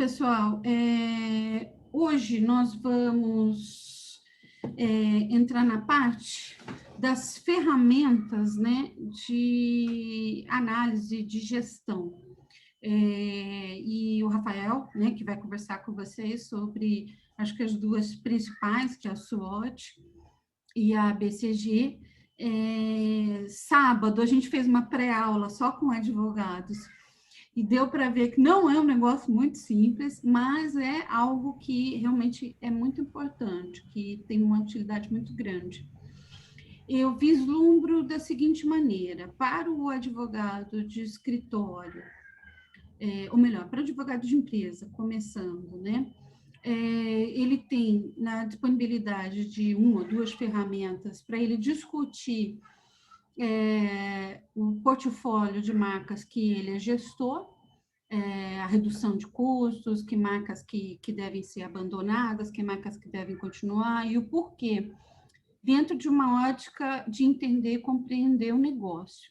pessoal, hoje nós vamos entrar na parte das ferramentas, né, de análise de gestão. E o Rafael, né, que vai conversar com vocês sobre, acho que as duas principais, que é a SWOT e a BCG. Sábado a gente fez uma pré-aula só com advogados, e deu para ver que não é um negócio muito simples, mas é algo que realmente é muito importante, que tem uma utilidade muito grande. Eu vislumbro da seguinte maneira: para o advogado de escritório, ou melhor, para o advogado de empresa, começando, né? Ele tem na disponibilidade de uma ou duas ferramentas para ele discutir o portfólio de marcas que ele é gestor, a redução de custos, que marcas que devem ser abandonadas, que marcas que devem continuar, e o porquê, dentro de uma ótica de entender e compreender o negócio.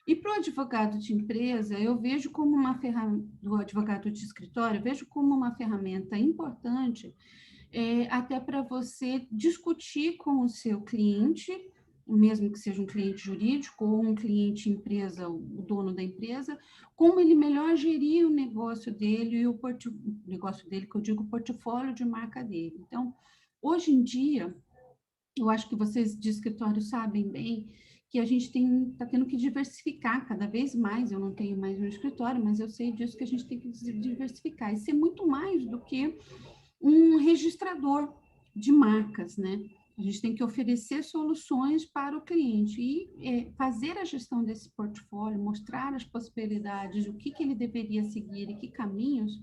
E para o advogado de empresa, eu vejo como uma ferramenta, do advogado de escritório, eu vejo como uma ferramenta importante, até para você discutir com o seu cliente, mesmo que seja um cliente jurídico ou um cliente empresa, o dono da empresa, como ele melhor gerir o negócio dele e o negócio dele, que eu digo, o portfólio de marca dele. Então, hoje em dia, eu acho que vocês de escritório sabem bem que a gente está tendo que diversificar cada vez mais. Eu não tenho mais um escritório, mas eu sei disso, que a gente tem que diversificar e ser muito mais do que um registrador de marcas, né? A gente tem que oferecer soluções para o cliente e fazer a gestão desse portfólio, mostrar as possibilidades, o que ele deveria seguir e que caminhos,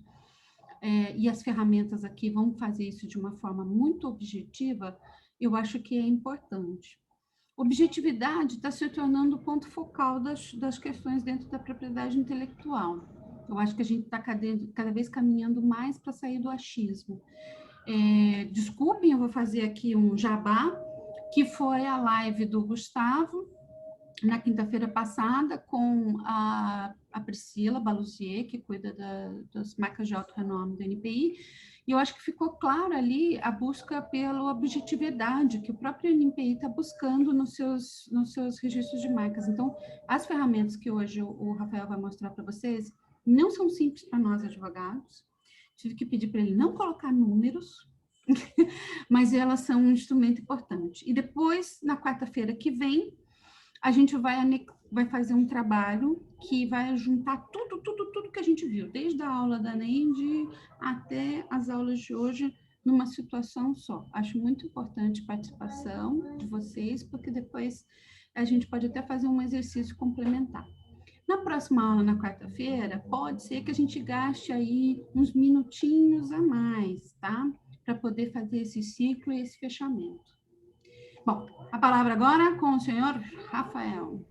e as ferramentas aqui vão fazer isso de uma forma muito objetiva. Eu acho que é importante. Objetividade está se tornando o ponto focal das questões dentro da propriedade intelectual. Eu acho que a gente está cada vez caminhando mais para sair do achismo. Desculpem, eu vou fazer aqui um jabá, que foi a live do Gustavo, na quinta-feira passada, com a Priscila Baluzier, que cuida das marcas de alto renome do NPI, e eu acho que ficou claro ali a busca pela objetividade que o próprio NPI está buscando nos seus registros de marcas. Então, as ferramentas que hoje o Rafael vai mostrar para vocês não são simples para nós advogados. Tive que pedir para ele não colocar números, mas elas são um instrumento importante. E depois, na quarta-feira que vem, a gente vai fazer um trabalho que vai juntar tudo que a gente viu, desde a aula da Neide até as aulas de hoje, numa situação só. Acho muito importante a participação de vocês, porque depois a gente pode até fazer um exercício complementar. Na próxima aula, na quarta-feira, pode ser que a gente gaste aí uns minutinhos a mais, tá? Para poder fazer esse ciclo e esse fechamento. Bom, a palavra agora com o senhor Rafael.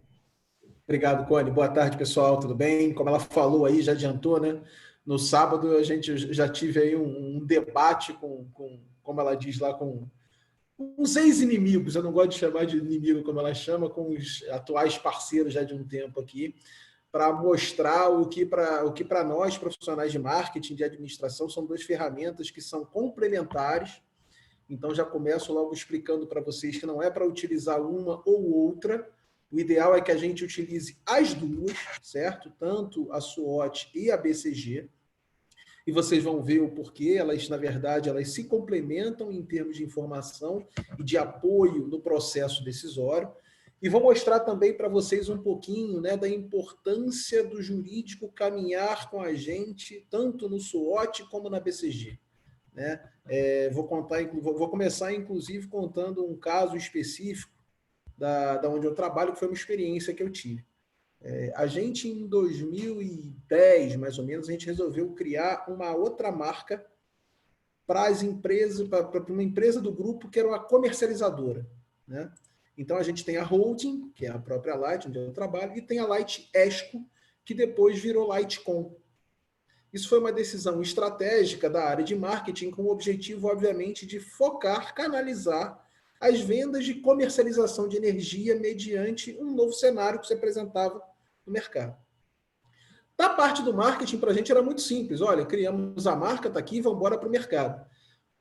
Obrigado, Cone. Boa tarde, pessoal. Tudo bem? Como ela falou aí, já adiantou, né? No sábado, a gente já tive aí um debate como ela diz lá, com os ex-inimigos. Eu não gosto de chamar de inimigo, como ela chama, com os atuais parceiros já de um tempo aqui, para mostrar o que para nós, profissionais de marketing, de administração, são duas ferramentas que são complementares. Então, já começo logo explicando para vocês que não é para utilizar uma ou outra. O ideal é que a gente utilize as duas, certo? Tanto a SWOT e a BCG. E vocês vão ver o porquê. Elas, na verdade, elas se complementam em termos de informação e de apoio no processo decisório. E vou mostrar também para vocês um pouquinho, né, da importância do jurídico caminhar com a gente, tanto no SWOT como na BCG. Né? Vou começar, inclusive, contando um caso específico da onde eu trabalho, que foi uma experiência que eu tive. A gente, em 2010, mais ou menos, a gente resolveu criar uma outra marca para as empresas, para uma empresa do grupo que era uma comercializadora. Né? Então, a gente tem a Holding, que é a própria Light, onde eu trabalho, e tem a Light Esco, que depois virou Lightcom. Isso foi uma decisão estratégica da área de marketing, com o objetivo, obviamente, de focar, canalizar as vendas de comercialização de energia mediante um novo cenário que se apresentava no mercado. Da parte do marketing, para a gente era muito simples. Olha, criamos a marca, está aqui, vamos embora para o mercado.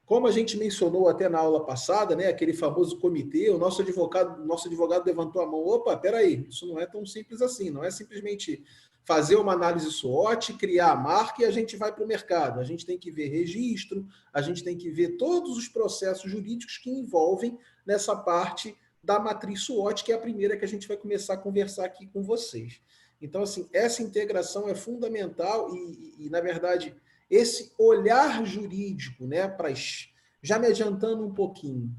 Como a gente mencionou até na aula passada, né, aquele famoso comitê, o nosso advogado levantou a mão. Opa, peraí, isso não é tão simples assim. Não é simplesmente fazer uma análise SWOT, criar a marca e a gente vai para o mercado. A gente tem que ver registro, a gente tem que ver todos os processos jurídicos que envolvem nessa parte da matriz SWOT, que é a primeira que a gente vai começar a conversar aqui com vocês. Então, assim, essa integração é fundamental e na verdade, esse olhar jurídico, né, já me adiantando um pouquinho,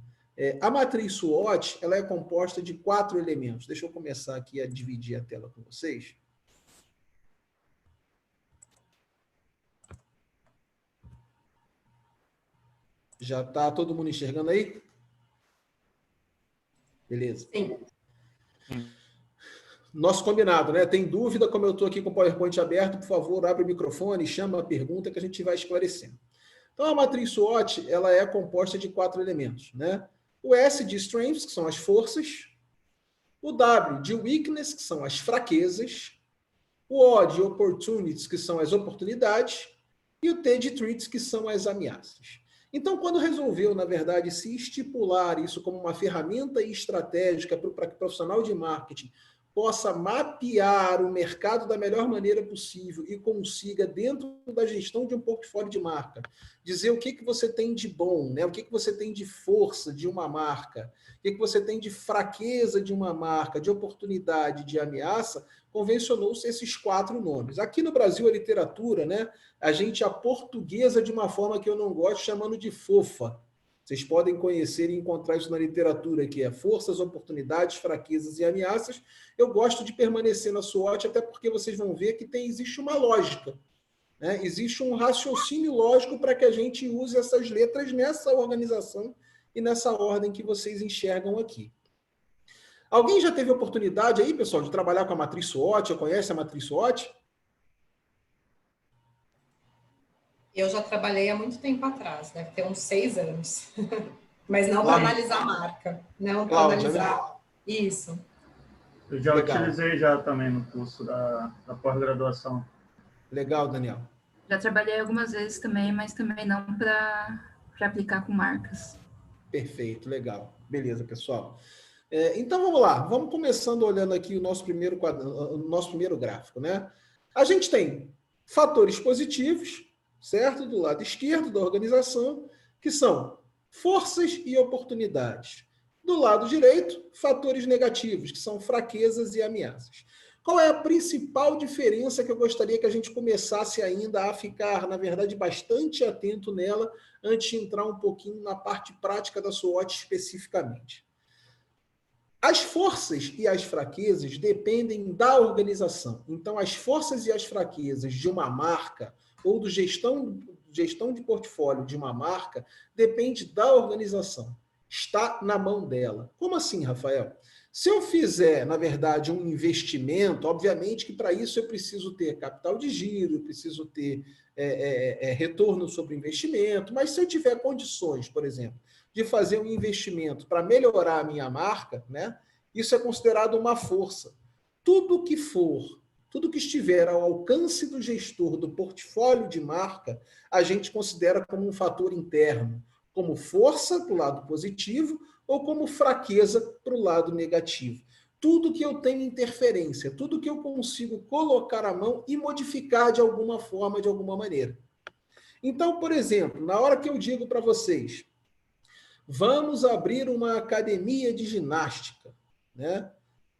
a matriz SWOT, ela é composta de 4 elementos. Deixa eu começar aqui a dividir a tela com vocês. Já está todo mundo enxergando aí? Beleza. Sim. Nosso combinado, né? Tem dúvida, como eu estou aqui com o PowerPoint aberto, por favor, abre o microfone, chama a pergunta que a gente vai esclarecendo. Então, a matriz SWOT, ela é composta de 4 elementos, né? O S de Strengths, que são as forças, o W de Weakness, que são as fraquezas, o O de Opportunities, que são as oportunidades, e o T de Threats, que são as ameaças. Então, quando resolveu, na verdade, se estipular isso como uma ferramenta estratégica para que o profissional de marketing possa mapear o mercado da melhor maneira possível e consiga, dentro da gestão de um portfólio de marca, dizer o que você tem de bom, né? O que você tem de força de uma marca, o que você tem de fraqueza de uma marca, de oportunidade, de ameaça, convencionou-se esses 4 nomes. Aqui no Brasil, a literatura, né? A gente aportuguesa de uma forma que eu não gosto, chamando de fofa. Vocês podem conhecer e encontrar isso na literatura, que é forças, oportunidades, fraquezas e ameaças. Eu gosto de permanecer na SWOT, até porque vocês vão ver que existe uma lógica, né? Existe um raciocínio lógico para que a gente use essas letras nessa organização e nessa ordem que vocês enxergam aqui. Alguém já teve oportunidade aí, pessoal, de trabalhar com a matriz SWOT? Ou conhece a matriz SWOT? Eu já trabalhei há muito tempo atrás, deve ter uns 6 anos. Mas não para analisar a marca. Não para analisar. Isso. Eu já utilizei já também no curso da pós-graduação. Legal, Daniel. Já trabalhei algumas vezes também, mas também não para aplicar com marcas. Perfeito, legal. Beleza, pessoal. Então, vamos lá. Vamos começando olhando aqui o nosso primeiro gráfico, né? A gente tem fatores positivos, certo? Do lado esquerdo da organização, que são forças e oportunidades. Do lado direito, fatores negativos, que são fraquezas e ameaças. Qual é a principal diferença que eu gostaria que a gente começasse ainda a ficar, na verdade, bastante atento nela, antes de entrar um pouquinho na parte prática da SWOT especificamente? As forças e as fraquezas dependem da organização. Então, as forças e as fraquezas de uma marca ou do gestão de portfólio de uma marca depende da organização. Está na mão dela. Como assim, Rafael? Se eu fizer, na verdade, um investimento, obviamente que para isso eu preciso ter capital de giro, eu preciso ter retorno sobre investimento, mas se eu tiver condições, por exemplo, de fazer um investimento para melhorar a minha marca, né, isso é considerado uma força. Tudo que estiver ao alcance do gestor do portfólio de marca, a gente considera como um fator interno, como força para o lado positivo ou como fraqueza para o lado negativo. Tudo que eu tenho interferência, tudo que eu consigo colocar a mão e modificar de alguma forma, de alguma maneira. Então, por exemplo, na hora que eu digo para vocês, vamos abrir uma academia de ginástica, né?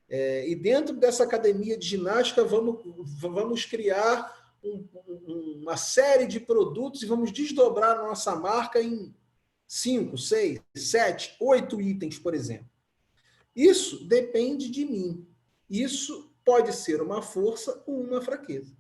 E dentro dessa academia de ginástica vamos criar uma série de produtos e vamos desdobrar a nossa marca em 5, 6, 7, 8 itens, por exemplo. Isso depende de mim. Isso pode ser uma força ou uma fraqueza.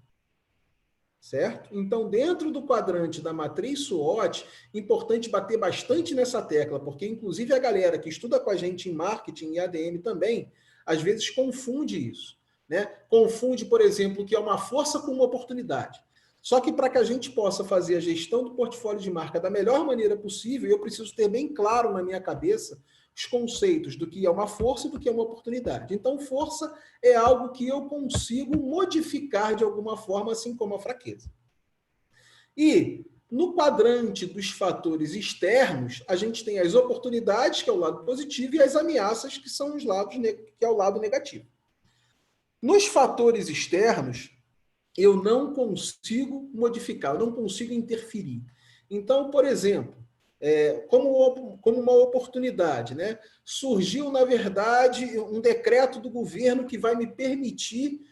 Certo? Então, dentro do quadrante da matriz SWOT, importante bater bastante nessa tecla, porque inclusive a galera que estuda com a gente em marketing e ADM também, às vezes confunde isso, né? Confunde, por exemplo, que é uma força com uma oportunidade. Só que para que a gente possa fazer a gestão do portfólio de marca da melhor maneira possível, eu preciso ter bem claro na minha cabeça os conceitos do que é uma força e do que é uma oportunidade. Então, força é algo que eu consigo modificar de alguma forma, assim como a fraqueza. E no quadrante dos fatores externos, a gente tem as oportunidades, que é o lado positivo, e as ameaças, que são os lados, que é o lado negativo. Nos fatores externos, eu não consigo modificar, eu não consigo interferir. Então, por exemplo, como uma oportunidade, né? Surgiu, na verdade, um decreto do governo que vai me permitir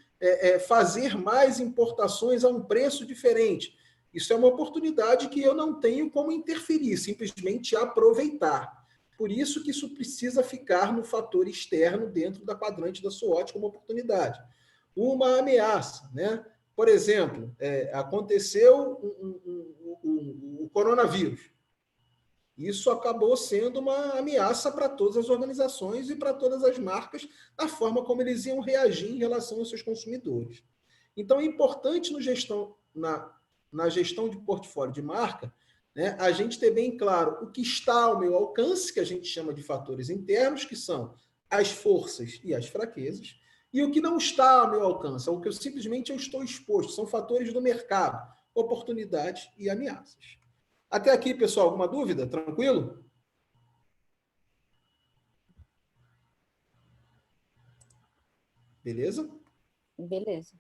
fazer mais importações a um preço diferente. Isso é uma oportunidade que eu não tenho como interferir, simplesmente aproveitar. Por isso que isso precisa ficar no fator externo dentro da quadrante da SWOT como oportunidade. Uma ameaça, né? Por exemplo, aconteceu o coronavírus. Isso acabou sendo uma ameaça para todas as organizações e para todas as marcas, da forma como eles iam reagir em relação aos seus consumidores. Então, é importante na gestão de portfólio de marca, né, a gente ter bem claro o que está ao meu alcance, que a gente chama de fatores internos, que são as forças e as fraquezas, e o que não está ao meu alcance, o que eu estou exposto, são fatores do mercado, oportunidades e ameaças. Até aqui, pessoal, alguma dúvida? Tranquilo? Beleza? Beleza.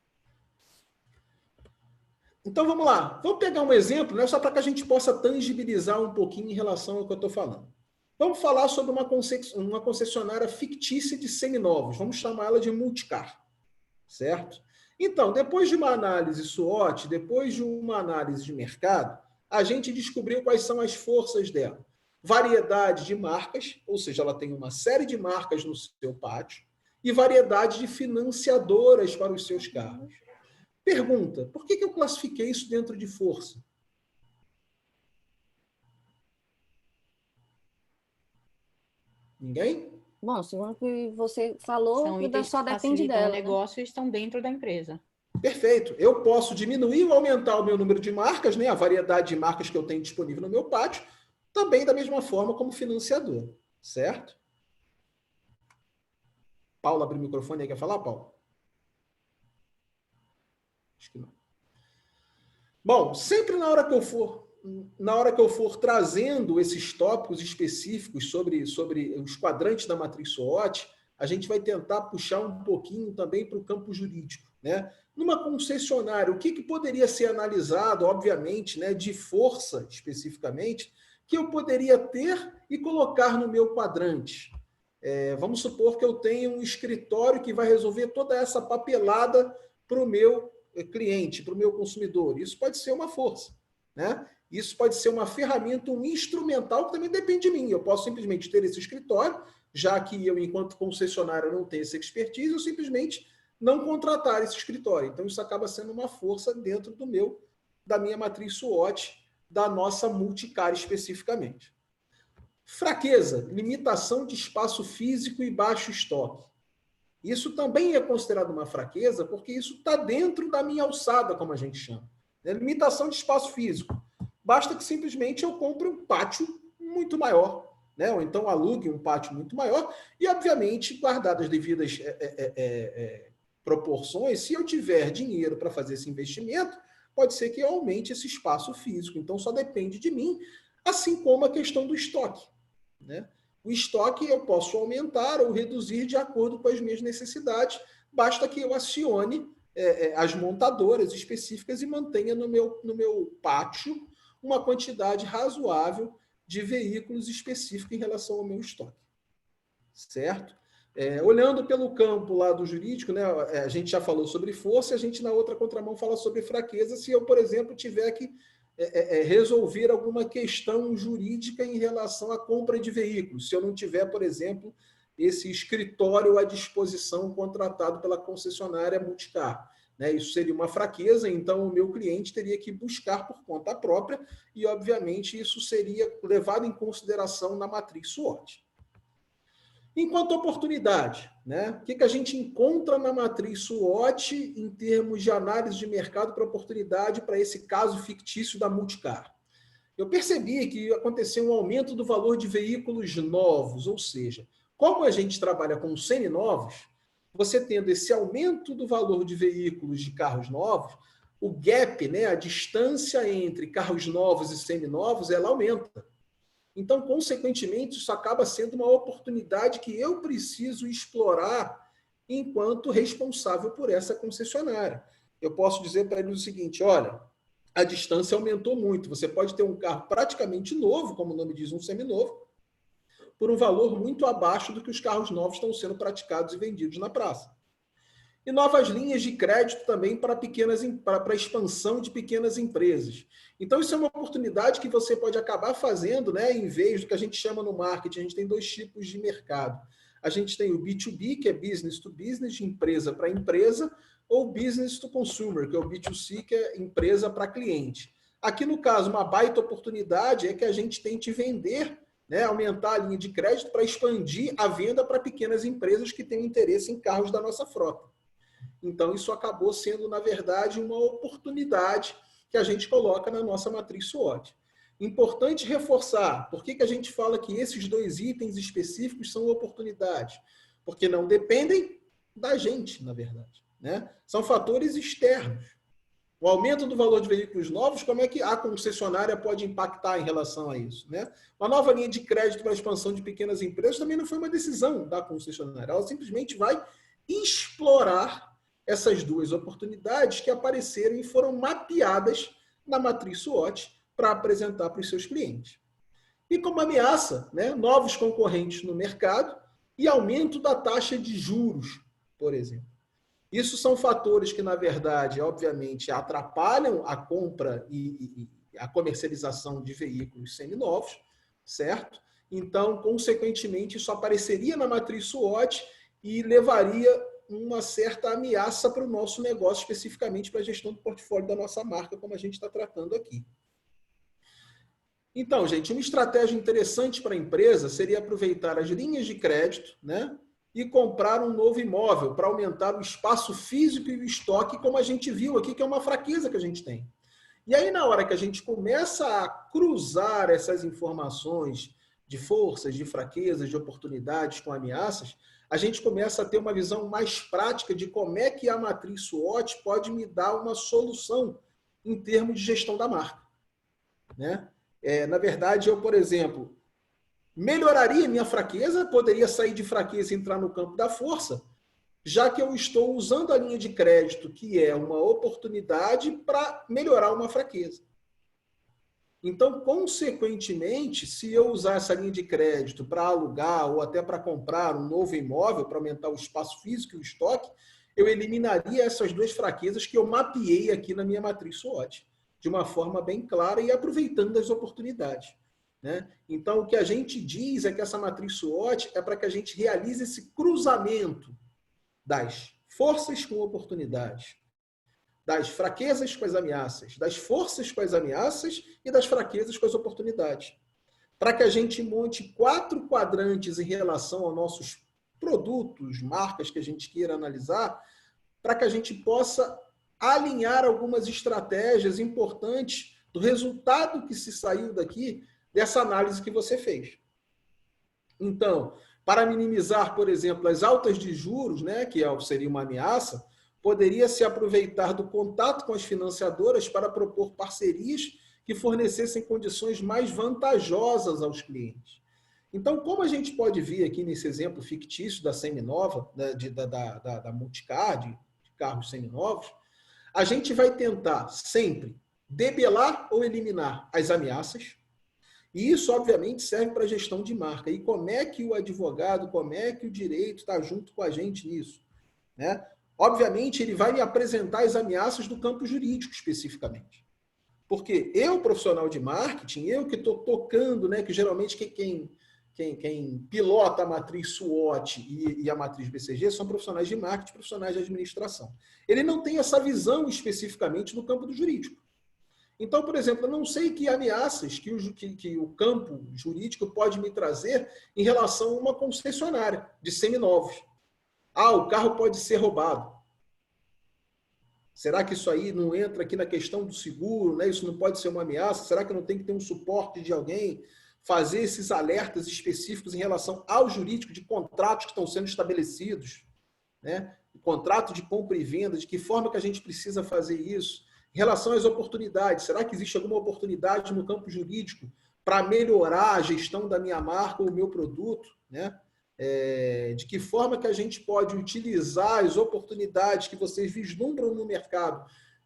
Então, vamos lá. Vamos pegar um exemplo, né, só para que a gente possa tangibilizar um pouquinho em relação ao que eu estou falando. Vamos falar sobre uma concessionária fictícia de seminovos. Vamos chamar ela de Multicar. Certo? Então, depois de uma análise SWOT, depois de uma análise de mercado, a gente descobriu quais são as forças dela. Variedade de marcas, ou seja, ela tem uma série de marcas no seu pátio, e variedade de financiadoras para os seus carros. Pergunta, por que eu classifiquei isso dentro de força? Ninguém? Bom, segundo o que você falou, São itens só que depende facilitam dela, o negócio e estão dentro da empresa. Perfeito. Eu posso diminuir ou aumentar o meu número de marcas, né? A variedade de marcas que eu tenho disponível no meu pátio, também da mesma forma como financiador. Certo? Paula, abre o microfone aí. Quer falar, Paula? Acho que não. Bom, sempre na hora que eu for trazendo esses tópicos específicos sobre os quadrantes da matriz SWOT, a gente vai tentar puxar um pouquinho também para o campo jurídico, né? Numa concessionária, o que poderia ser analisado, obviamente, né, de força especificamente, que eu poderia ter e colocar no meu quadrante? Vamos supor que eu tenho um escritório que vai resolver toda essa papelada para o meu cliente, para o meu consumidor. Isso pode ser uma força, né? Isso pode ser uma ferramenta, um instrumental que também depende de mim. Eu posso simplesmente ter esse escritório, já que eu, enquanto concessionário, não tenho essa expertise, eu simplesmente não contratar esse escritório. Então, isso acaba sendo uma força dentro da minha matriz SWOT, da nossa Multicar especificamente. Fraqueza, limitação de espaço físico e baixo estoque. Isso também é considerado uma fraqueza, porque isso está dentro da minha alçada, como a gente chama. Limitação de espaço físico. Basta que simplesmente eu compre um pátio muito maior, né? Ou então alugue um pátio muito maior e, obviamente, guardadas as devidas proporções, se eu tiver dinheiro para fazer esse investimento, pode ser que eu aumente esse espaço físico. Então, só depende de mim, assim como a questão do estoque, né? O estoque eu posso aumentar ou reduzir de acordo com as minhas necessidades, basta que eu acione as montadoras específicas e mantenha no meu pátio uma quantidade razoável de veículos específicos em relação ao meu estoque. Certo? Olhando pelo campo lá do jurídico, né, a gente já falou sobre força, a gente na outra contramão fala sobre fraqueza, se eu, por exemplo, tiver que resolver alguma questão jurídica em relação à compra de veículos. Se eu não tiver, por exemplo, esse escritório à disposição contratado pela concessionária Multicar, né? Isso seria uma fraqueza, então o meu cliente teria que buscar por conta própria e, obviamente, isso seria levado em consideração na matriz SWOT. Enquanto oportunidade, né? O que a gente encontra na matriz SWOT em termos de análise de mercado para oportunidade para esse caso fictício da Multicar? eu percebi que aconteceu um aumento do valor de veículos novos, ou seja, como a gente trabalha com seminovos, você tendo esse aumento do valor de veículos de carros novos, o gap, né, a distância entre carros novos e seminovos, ela aumenta. Então, consequentemente, isso acaba sendo uma oportunidade que eu preciso explorar enquanto responsável por essa concessionária. Eu posso dizer para ele o seguinte, olha, a distância aumentou muito. Você pode ter um carro praticamente novo, como o nome diz, um seminovo, por um valor muito abaixo do que os carros novos estão sendo praticados e vendidos na praça. E novas linhas de crédito também para a expansão de pequenas empresas. Então, isso é uma oportunidade que você pode acabar fazendo, né, em vez do que a gente chama no marketing. A gente tem dois tipos de mercado. A gente tem o B2B, que é business to business, de empresa para empresa, ou business to consumer, que é o B2C, que é empresa para cliente. Aqui, no caso, uma baita oportunidade é que a gente tente vender, né, aumentar a linha de crédito para expandir a venda para pequenas empresas que têm interesse em carros da nossa frota. Então, isso acabou sendo, na verdade, uma oportunidade que a gente coloca na nossa matriz SWOT. Importante reforçar, por que a gente fala que esses dois itens específicos são oportunidades? Porque não dependem da gente, na verdade, né? São fatores externos. O aumento do valor de veículos novos, como é que a concessionária pode impactar em relação a isso, né? Uma nova linha de crédito para a expansão de pequenas empresas também não foi uma decisão da concessionária. Ela simplesmente vai explorar essas duas oportunidades que apareceram e foram mapeadas na matriz SWOT para apresentar para os seus clientes. E como ameaça, né, novos concorrentes no mercado e aumento da taxa de juros, por exemplo. Isso são fatores que, na verdade, obviamente, atrapalham a compra e a comercialização de veículos seminovos, certo? Então, consequentemente, isso apareceria na matriz SWOT e levaria uma certa ameaça para o nosso negócio, especificamente para a gestão do portfólio da nossa marca, como a gente está tratando aqui. Então, gente, uma estratégia interessante para a empresa seria aproveitar as linhas de crédito, né, e comprar um novo imóvel para aumentar o espaço físico e o estoque, como a gente viu aqui, que é uma fraqueza que a gente tem. E aí, na hora que a gente começa a cruzar essas informações de forças, de fraquezas, de oportunidades com ameaças, a gente começa a ter uma visão mais prática de como é que a matriz SWOT pode me dar uma solução em termos de gestão da marca, né? Na verdade, eu, por exemplo, melhoraria minha fraqueza, poderia sair de fraqueza e entrar no campo da força, já que eu estou usando a linha de crédito, que é uma oportunidade para melhorar uma fraqueza. Então, consequentemente, se eu usar essa linha de crédito para alugar ou até para comprar um novo imóvel, para aumentar o espaço físico e o estoque, eu eliminaria essas duas fraquezas que eu mapeei aqui na minha matriz SWOT, de uma forma bem clara e aproveitando as oportunidades, né? Então, o que a gente diz é que essa matriz SWOT é para que a gente realize esse cruzamento das forças com oportunidades, das fraquezas com as ameaças, das forças com as ameaças e das fraquezas com as oportunidades. Para que a gente monte 4 quadrantes em relação aos nossos produtos, marcas que a gente queira analisar, para que a gente possa alinhar algumas estratégias importantes do resultado que se saiu daqui, dessa análise que você fez. Então, para minimizar, por exemplo, as altas de juros, né, que seria uma ameaça, poderia se aproveitar do contato com as financiadoras para propor parcerias que fornecessem condições mais vantajosas aos clientes. Então, como a gente pode ver aqui nesse exemplo fictício da seminova, da Multicar, de carros seminovos, a gente vai tentar sempre debelar ou eliminar as ameaças, e isso, obviamente, serve para a gestão de marca. E como é que o advogado, como é que o direito está junto com a gente nisso, né? Obviamente, ele vai me apresentar as ameaças do campo jurídico, especificamente. Porque eu, profissional de marketing, eu que estou tocando, né, que geralmente quem pilota a matriz SWOT e a matriz BCG são profissionais de marketing, profissionais de administração. Ele não tem essa visão especificamente no campo do jurídico. Então, por exemplo, eu não sei que ameaças que o campo jurídico pode me trazer em relação a uma concessionária de seminovos. O carro pode ser roubado. Será que isso aí não entra aqui na questão do seguro, né? Isso não pode ser uma ameaça? Será que não tem que ter um suporte de alguém? Fazer esses alertas específicos em relação ao jurídico de contratos que estão sendo estabelecidos, né? O contrato de compra e venda, de que forma que a gente precisa fazer isso? Em relação às oportunidades, será que existe alguma oportunidade no campo jurídico para melhorar a gestão da minha marca ou o meu produto, né? De que forma que a gente pode utilizar as oportunidades que vocês vislumbram no mercado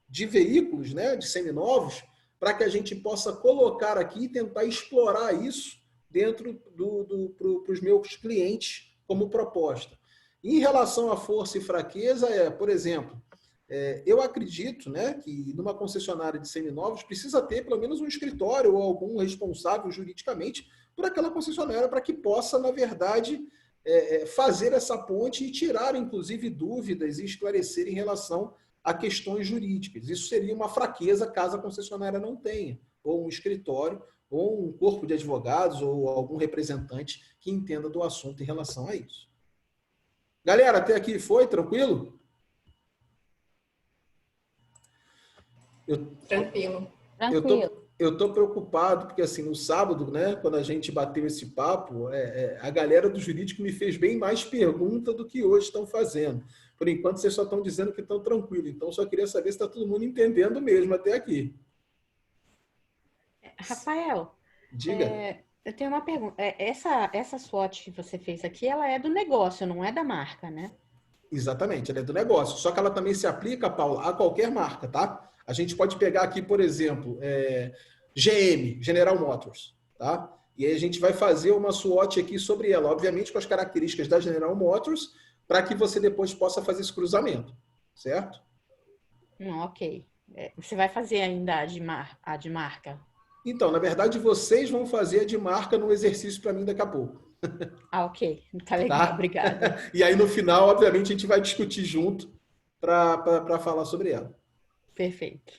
de veículos, né, de seminovos, para que a gente possa colocar aqui e tentar explorar isso dentro para os meus clientes como proposta. Em relação à força e fraqueza, por exemplo, eu acredito, né, que numa concessionária de seminovos precisa ter pelo menos um escritório ou algum responsável juridicamente por aquela concessionária para que possa, na verdade, fazer essa ponte e tirar, inclusive, dúvidas e esclarecer em relação a questões jurídicas. Isso seria uma fraqueza caso a concessionária não tenha, ou um escritório, ou um corpo de advogados, ou algum representante que entenda do assunto em relação a isso. Galera, até aqui foi tranquilo? Tranquilo. Eu estou preocupado, porque assim, no sábado, né, quando a gente bateu esse papo, a galera do jurídico me fez bem mais pergunta do que hoje estão fazendo. Por enquanto, vocês só estão dizendo que estão tranquilos. Então, só queria saber se está todo mundo entendendo mesmo até aqui. Rafael, Diga. eu tenho uma pergunta. Essa SWOT que você fez aqui, ela é do negócio, não é da marca, né? Exatamente, ela é do negócio. Só que ela também se aplica, Paula, a qualquer marca, tá? A gente pode pegar aqui, por exemplo, GM, General Motors, tá? E aí a gente vai fazer uma SWOT aqui sobre ela, obviamente com as características da General Motors, para que você depois possa fazer esse cruzamento, certo? Ok. Você vai fazer ainda a de marca? Então, na verdade, vocês vão fazer a de marca no exercício para mim daqui a pouco. Ok. Tá legal, obrigada. E aí, no final, obviamente, a gente vai discutir junto para falar sobre ela. Perfeito.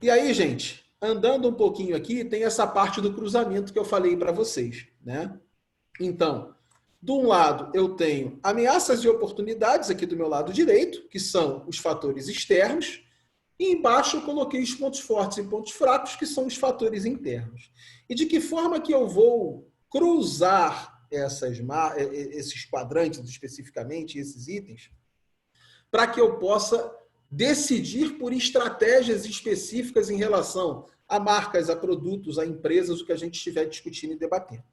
E aí, gente, andando um pouquinho aqui, tem essa parte do cruzamento que eu falei para vocês, né? Então, de um lado, eu tenho ameaças e oportunidades aqui do meu lado direito, que são os fatores externos, e embaixo eu coloquei os pontos fortes e pontos fracos, que são os fatores internos. E de que forma que eu vou cruzar esses quadrantes especificamente, esses itens, para que eu possa decidir por estratégias específicas em relação a marcas, a produtos, a empresas, o que a gente estiver discutindo e debatendo.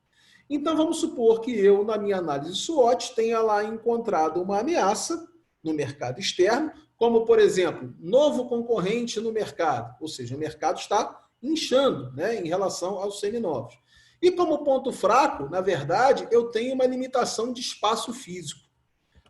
Então, vamos supor que eu, na minha análise SWOT, tenha lá encontrado uma ameaça no mercado externo, como, por exemplo, novo concorrente no mercado, ou seja, o mercado está inchando, né, em relação aos seminovos. E como ponto fraco, na verdade, eu tenho uma limitação de espaço físico.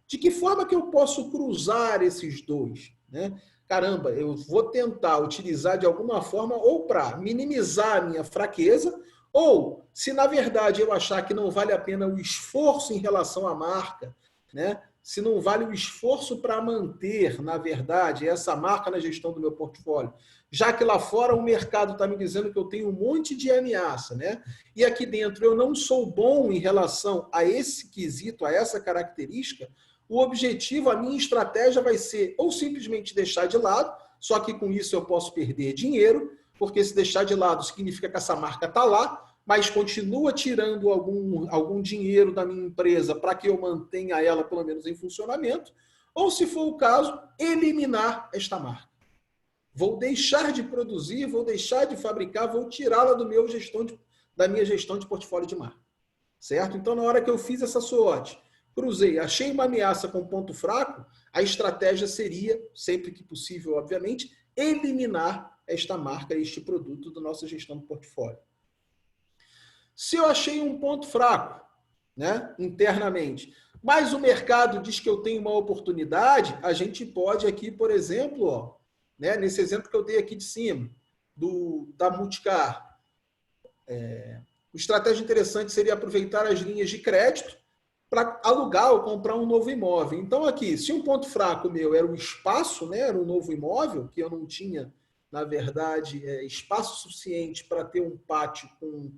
De que forma que eu posso cruzar esses dois, né? Caramba, eu vou tentar utilizar de alguma forma ou para minimizar a minha fraqueza, ou se na verdade eu achar que não vale a pena o esforço em relação à marca, né? Se não vale o esforço para manter, na verdade, essa marca na gestão do meu portfólio, já que lá fora o mercado está me dizendo que eu tenho um monte de ameaça, né? E aqui dentro eu não sou bom em relação a esse quesito, a essa característica, o objetivo, a minha estratégia vai ser ou simplesmente deixar de lado, só que com isso eu posso perder dinheiro, porque se deixar de lado significa que essa marca está lá, mas continua tirando algum dinheiro da minha empresa para que eu mantenha ela pelo menos em funcionamento, ou se for o caso, eliminar esta marca. Vou deixar de produzir, vou deixar de fabricar, vou tirá-la da minha gestão de portfólio de marca. Certo? Então, na hora que eu fiz essa SWOT, cruzei, achei uma ameaça com ponto fraco, a estratégia seria, sempre que possível, obviamente, eliminar esta marca, este produto da nossa gestão do portfólio. Se eu achei um ponto fraco, né, internamente, mas o mercado diz que eu tenho uma oportunidade, a gente pode aqui, por exemplo, ó, né, nesse exemplo que eu dei aqui de cima, da Multicar, uma estratégia interessante seria aproveitar as linhas de crédito para alugar ou comprar um novo imóvel. Então, aqui, se um ponto fraco meu era o espaço, né, era um novo imóvel, que eu não tinha, na verdade, espaço suficiente para ter um pátio com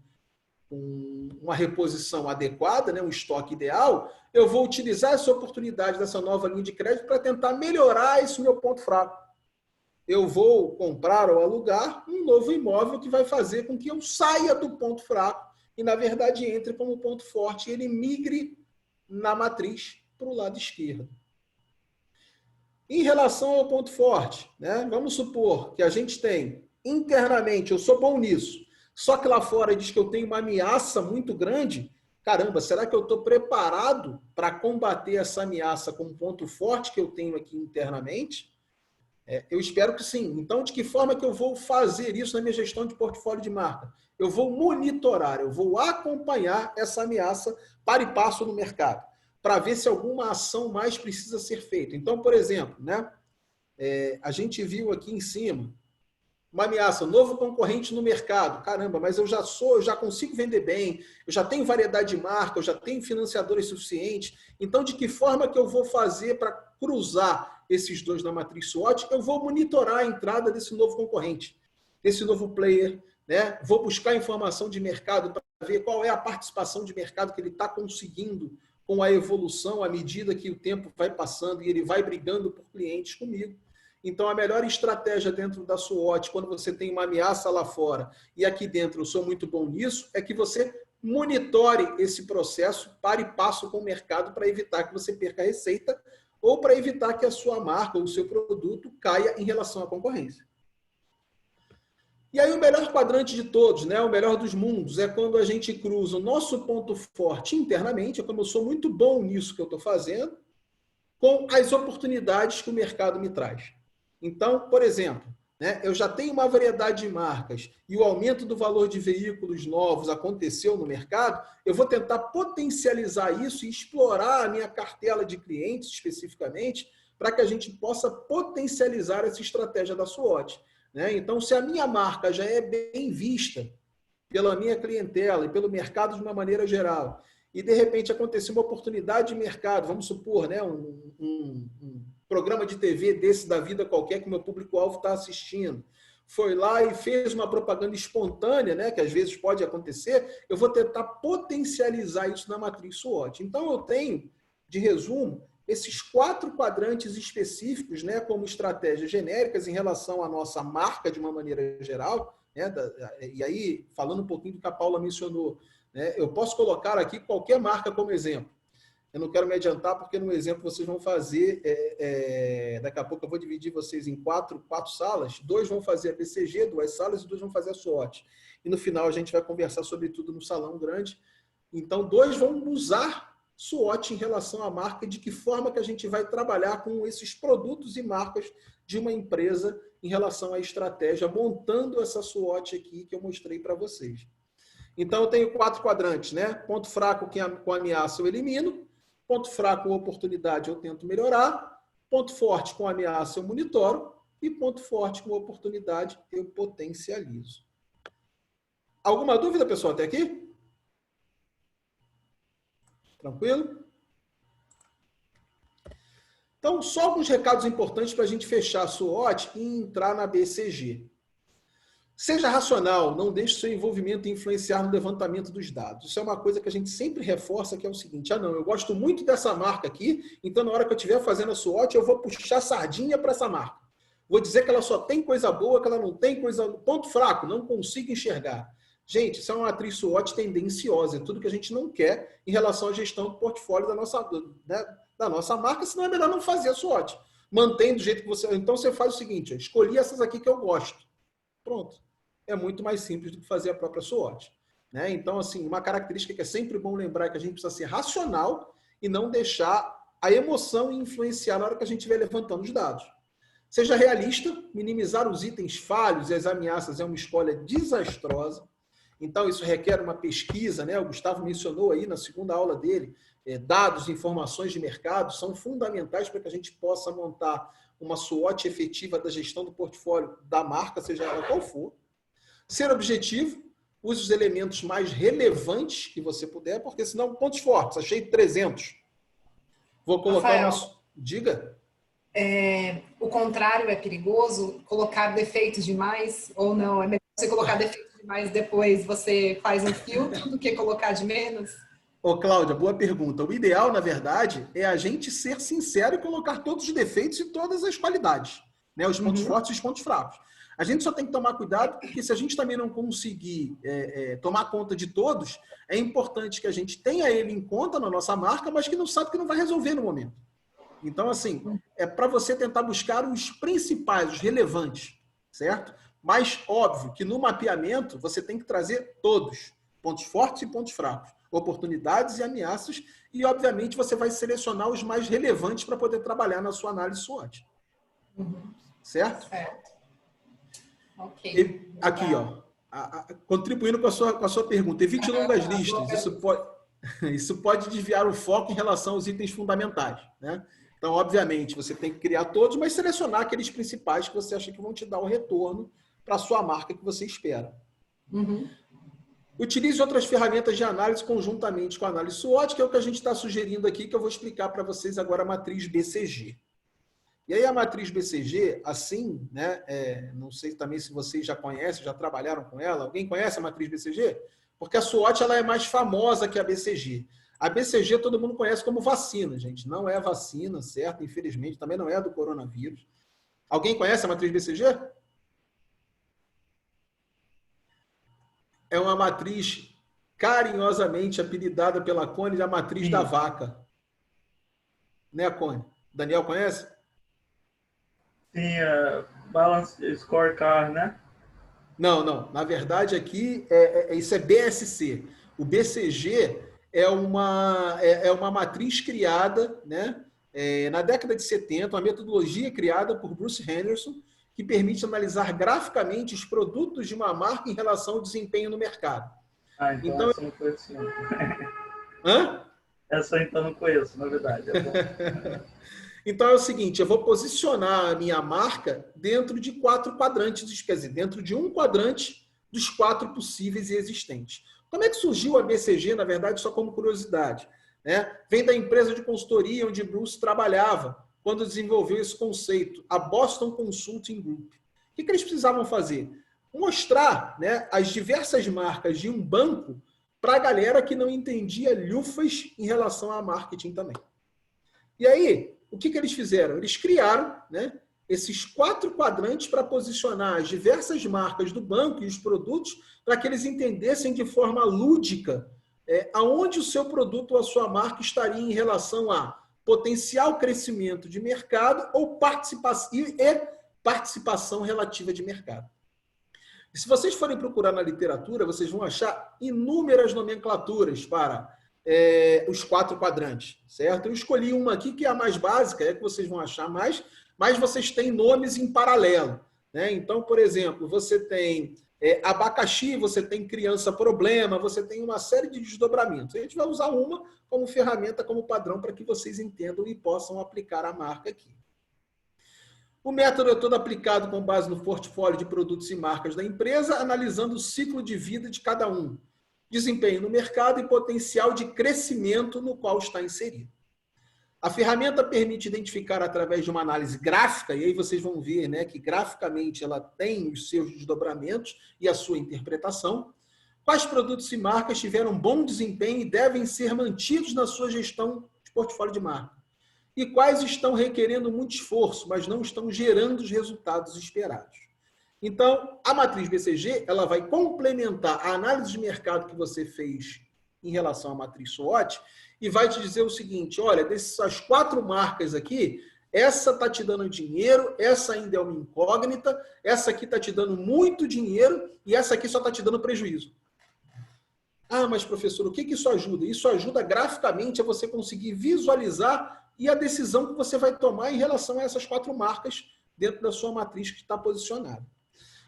uma reposição adequada, né, um estoque ideal, eu vou utilizar essa oportunidade dessa nova linha de crédito para tentar melhorar esse meu ponto fraco. Eu vou comprar ou alugar um novo imóvel que vai fazer com que eu saia do ponto fraco e, na verdade, entre como ponto forte e ele migre na matriz para o lado esquerdo. Em relação ao ponto forte, né, vamos supor que a gente tem internamente, eu sou bom nisso, só que lá fora diz que eu tenho uma ameaça muito grande. Caramba, será que eu estou preparado para combater essa ameaça com um ponto forte que eu tenho aqui internamente? Eu espero que sim. Então, de que forma que eu vou fazer isso na minha gestão de portfólio de marca? Eu vou monitorar, eu vou acompanhar essa ameaça para e passo no mercado, para ver se alguma ação mais precisa ser feita. Então, por exemplo, né, a gente viu aqui em cima uma ameaça, novo concorrente no mercado. Caramba, mas eu já consigo vender bem, eu já tenho variedade de marca, eu já tenho financiadores suficientes. Então, de que forma que eu vou fazer para cruzar esses dois na matriz SWOT? Eu vou monitorar a entrada desse novo concorrente, desse novo player, né? Vou buscar informação de mercado para ver qual é a participação de mercado que ele está conseguindo com a evolução à medida que o tempo vai passando e ele vai brigando por clientes comigo. Então, a melhor estratégia dentro da SWOT, quando você tem uma ameaça lá fora, e aqui dentro eu sou muito bom nisso, é que você monitore esse processo para e passo com o mercado para evitar que você perca a receita ou para evitar que a sua marca ou o seu produto caia em relação à concorrência. E aí o melhor quadrante de todos, né, o melhor dos mundos, é quando a gente cruza o nosso ponto forte internamente, como eu sou muito bom nisso que eu estou fazendo, com as oportunidades que o mercado me traz. Então, por exemplo, né, eu já tenho uma variedade de marcas e o aumento do valor de veículos novos aconteceu no mercado, eu vou tentar potencializar isso e explorar a minha cartela de clientes especificamente para que a gente possa potencializar essa estratégia da SWOT. Né? Então, se a minha marca já é bem vista pela minha clientela e pelo mercado de uma maneira geral, e de repente aconteceu uma oportunidade de mercado, vamos supor, né, um programa de TV desse da vida qualquer que o meu público-alvo está assistindo, foi lá e fez uma propaganda espontânea, né, que às vezes pode acontecer, eu vou tentar potencializar isso na matriz SWOT. Então, eu tenho, de resumo, esses 4 quadrantes específicos, né, como estratégias genéricas em relação à nossa marca de uma maneira geral, né, e aí, falando um pouquinho do que a Paula mencionou, né, eu posso colocar aqui qualquer marca como exemplo. Eu não quero me adiantar, porque no exemplo vocês vão fazer, daqui a pouco eu vou dividir vocês em quatro salas, 2 vão fazer a BCG, 2 salas, e 2 vão fazer a SWOT. E no final a gente vai conversar sobre tudo no salão grande. Então, 2 vão usar SWOT em relação à marca, de que forma que a gente vai trabalhar com esses produtos e marcas de uma empresa em relação à estratégia, montando essa SWOT aqui que eu mostrei para vocês. Então, eu tenho 4 quadrantes, né? Ponto fraco com ameaça eu elimino, ponto fraco com oportunidade eu tento melhorar, ponto forte com ameaça eu monitoro e ponto forte com oportunidade eu potencializo. Alguma dúvida, pessoal, até aqui? Tranquilo? Então, só alguns recados importantes para a gente fechar a SWOT e entrar na BCG. Seja racional, não deixe seu envolvimento influenciar no levantamento dos dados. Isso é uma coisa que a gente sempre reforça, que é o seguinte: não, eu gosto muito dessa marca aqui, então na hora que eu estiver fazendo a SWOT, eu vou puxar sardinha para essa marca. Vou dizer que ela só tem coisa boa, que ela não tem coisa... Ponto fraco, não consigo enxergar. Gente, isso é uma matriz SWOT tendenciosa, é tudo que a gente não quer em relação à gestão do portfólio da nossa marca, senão é melhor não fazer a SWOT. Mantém do jeito que você... Então você faz o seguinte: escolhi essas aqui que eu gosto. Pronto. É muito mais simples do que fazer a própria SWOT. Né? Então, assim, uma característica que é sempre bom lembrar é que a gente precisa ser racional e não deixar a emoção influenciar na hora que a gente estiver levantando os dados. Seja realista, minimizar os itens falhos e as ameaças é uma escolha desastrosa. Então, isso requer uma pesquisa, né? O Gustavo mencionou aí na segunda aula dele, dados, informações de mercado são fundamentais para que a gente possa montar uma SWOT efetiva da gestão do portfólio da marca, seja ela qual for. Ser objetivo, use os elementos mais relevantes que você puder, porque senão, pontos fortes, achei 300. Vou colocar Rafael, Diga. O contrário é perigoso? Colocar defeitos demais ou não? É melhor você colocar defeito demais depois, você faz um filtro do que colocar de menos? Ô, Cláudia, boa pergunta. O ideal, na verdade, é a gente ser sincero e colocar todos os defeitos e todas as qualidades, né? Os pontos fortes e os pontos fracos. A gente só tem que tomar cuidado, porque se a gente também não conseguir tomar conta de todos, é importante que a gente tenha ele em conta na nossa marca, mas que não sabe que não vai resolver no momento. Então, assim, é para você tentar buscar os principais, os relevantes, certo? Mas, óbvio, que no mapeamento você tem que trazer todos, pontos fortes e pontos fracos, oportunidades e ameaças, e, obviamente, você vai selecionar os mais relevantes para poder trabalhar na sua análise SWOT. Certo? Certo. Ok. E, aqui, ó, contribuindo com a sua pergunta, evite longas listas, isso pode desviar o foco em relação aos itens fundamentais, né? Então, obviamente, você tem que criar todos, mas selecionar aqueles principais que você acha que vão te dar o retorno para a sua marca que você espera. Utilize outras ferramentas de análise conjuntamente com a análise SWOT, que é o que a gente está sugerindo aqui, que eu vou explicar para vocês agora a matriz BCG. E aí a matriz BCG, assim, né, não sei também se vocês já conhecem, já trabalharam com ela. Alguém conhece a matriz BCG? Porque a SWOT ela é mais famosa que a BCG. A BCG todo mundo conhece como vacina, gente. Não é vacina, certo? Infelizmente, também não é do coronavírus. Alguém conhece a matriz BCG? É uma matriz carinhosamente apelidada pela Cone de a matriz da vaca. Né, Cone? Daniel conhece? Sim, Balance Scorecard, né? Não. Na verdade, aqui, isso é BSC. O BCG é uma matriz criada, né, na década de 70, uma metodologia criada por Bruce Henderson, que permite analisar graficamente os produtos de uma marca em relação ao desempenho no mercado. Então essa eu não conheço. Hã? Essa então não conheço, na verdade. Então é o seguinte, eu vou posicionar a minha marca dentro de 4 quadrantes, quer dizer, dentro de um quadrante dos 4 possíveis e existentes. Como é que surgiu a BCG, na verdade, só como curiosidade, né? Vem da empresa de consultoria onde Bruce trabalhava quando desenvolveu esse conceito, a Boston Consulting Group. O que eles precisavam fazer? Mostrar, né, as diversas marcas de um banco para a galera que não entendia lhufas em relação a marketing também. E aí, o que eles fizeram? Eles criaram, né, esses 4 quadrantes para posicionar as diversas marcas do banco e os produtos para que eles entendessem de forma lúdica aonde o seu produto ou a sua marca estaria em relação a potencial crescimento de mercado ou participação relativa de mercado. E se vocês forem procurar na literatura, vocês vão achar inúmeras nomenclaturas para os 4 quadrantes, certo? Eu escolhi uma aqui que é a mais básica, é que vocês vão achar mais, mas vocês têm nomes em paralelo, né? Então, por exemplo, você tem abacaxi, você tem criança problema, você tem uma série de desdobramentos. A gente vai usar uma como ferramenta, como padrão, para que vocês entendam e possam aplicar a marca aqui. O método é todo aplicado com base no portfólio de produtos e marcas da empresa, analisando o ciclo de vida de cada um, desempenho no mercado e potencial de crescimento no qual está inserido. A ferramenta permite identificar através de uma análise gráfica, e aí vocês vão ver, né, que graficamente ela tem os seus desdobramentos e a sua interpretação, quais produtos e marcas tiveram bom desempenho e devem ser mantidos na sua gestão de portfólio de marca, e quais estão requerendo muito esforço, mas não estão gerando os resultados esperados. Então, a matriz BCG ela vai complementar a análise de mercado que você fez em relação à matriz SWOT e vai te dizer o seguinte, olha, dessas 4 marcas aqui, essa está te dando dinheiro, essa ainda é uma incógnita, essa aqui está te dando muito dinheiro e essa aqui só está te dando prejuízo. Ah, mas professor, o que isso ajuda? Isso ajuda graficamente a você conseguir visualizar e a decisão que você vai tomar em relação a essas 4 marcas dentro da sua matriz que está posicionada.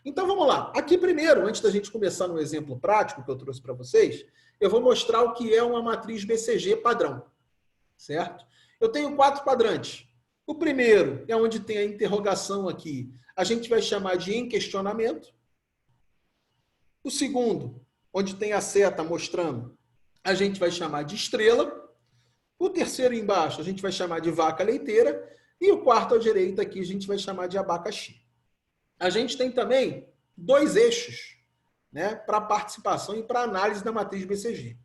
Então, vamos lá. Aqui primeiro, antes da gente começar no exemplo prático que eu trouxe para vocês, eu vou mostrar o que é uma matriz BCG padrão, certo? Eu tenho 4 quadrantes. O primeiro é onde tem a interrogação aqui. A gente vai chamar de em questionamento. O segundo, onde tem a seta mostrando, a gente vai chamar de estrela. O terceiro embaixo, a gente vai chamar de vaca leiteira. E o quarto à direita aqui, a gente vai chamar de abacaxi. A gente tem também 2 eixos, né, para participação e para análise da matriz BCG.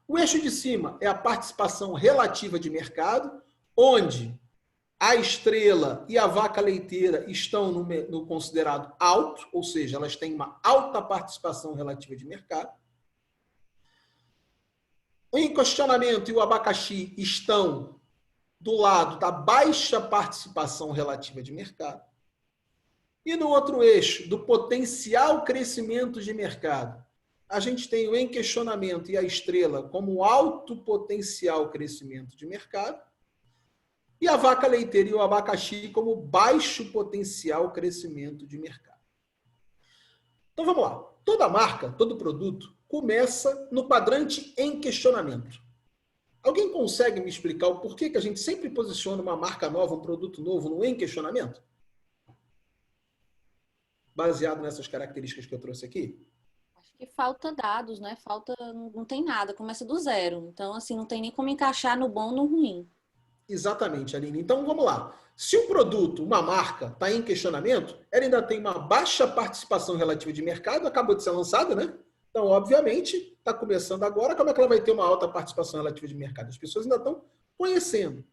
O eixo de cima é a participação relativa de mercado, onde a estrela e a vaca leiteira estão no considerado alto, ou seja, elas têm uma alta participação relativa de mercado. O questionamento e o abacaxi estão do lado da baixa participação relativa de mercado. E no outro eixo, do potencial crescimento de mercado, a gente tem o questionamento e a estrela como alto potencial crescimento de mercado, e a vaca leiteira e o abacaxi como baixo potencial crescimento de mercado. Então vamos lá. Toda marca, todo produto, começa no quadrante em questionamento. Alguém consegue me explicar o porquê que a gente sempre posiciona uma marca nova, um produto novo no em questionamento? Baseado nessas características que eu trouxe aqui? Acho que falta dados, né? Não tem nada, começa do zero. Então, assim, não tem nem como encaixar no bom ou no ruim. Exatamente, Aline. Então, vamos lá. Se um produto, uma marca, está em questionamento, ela ainda tem uma baixa participação relativa de mercado, acabou de ser lançada, né? Então, obviamente, está começando agora, como é que ela vai ter uma alta participação relativa de mercado? As pessoas ainda estão conhecendo.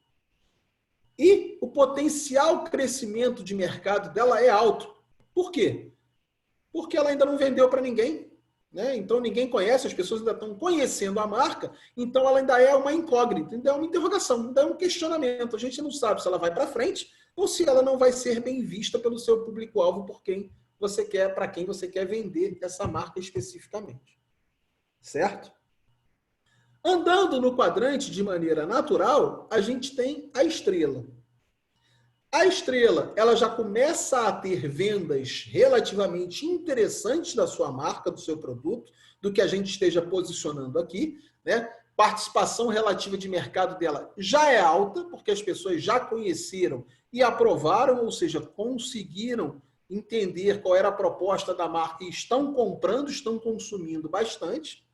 E o potencial crescimento de mercado dela é alto. Por quê? Porque ela ainda não vendeu para ninguém, né? Então, ninguém conhece, as pessoas ainda estão conhecendo a marca, então ela ainda é uma incógnita, ainda é uma interrogação, ainda é um questionamento. A gente não sabe se ela vai para frente ou se ela não vai ser bem vista pelo seu público-alvo, por quem você quer, para quem você quer vender essa marca especificamente. Certo? Andando no quadrante de maneira natural, a gente tem a estrela. A estrela, ela já começa a ter vendas relativamente interessantes da sua marca, do seu produto, do que a gente esteja posicionando aqui, né? Participação relativa de mercado dela já é alta, porque as pessoas já conheceram e aprovaram, ou seja, conseguiram entender qual era a proposta da marca e estão comprando, estão consumindo bastante.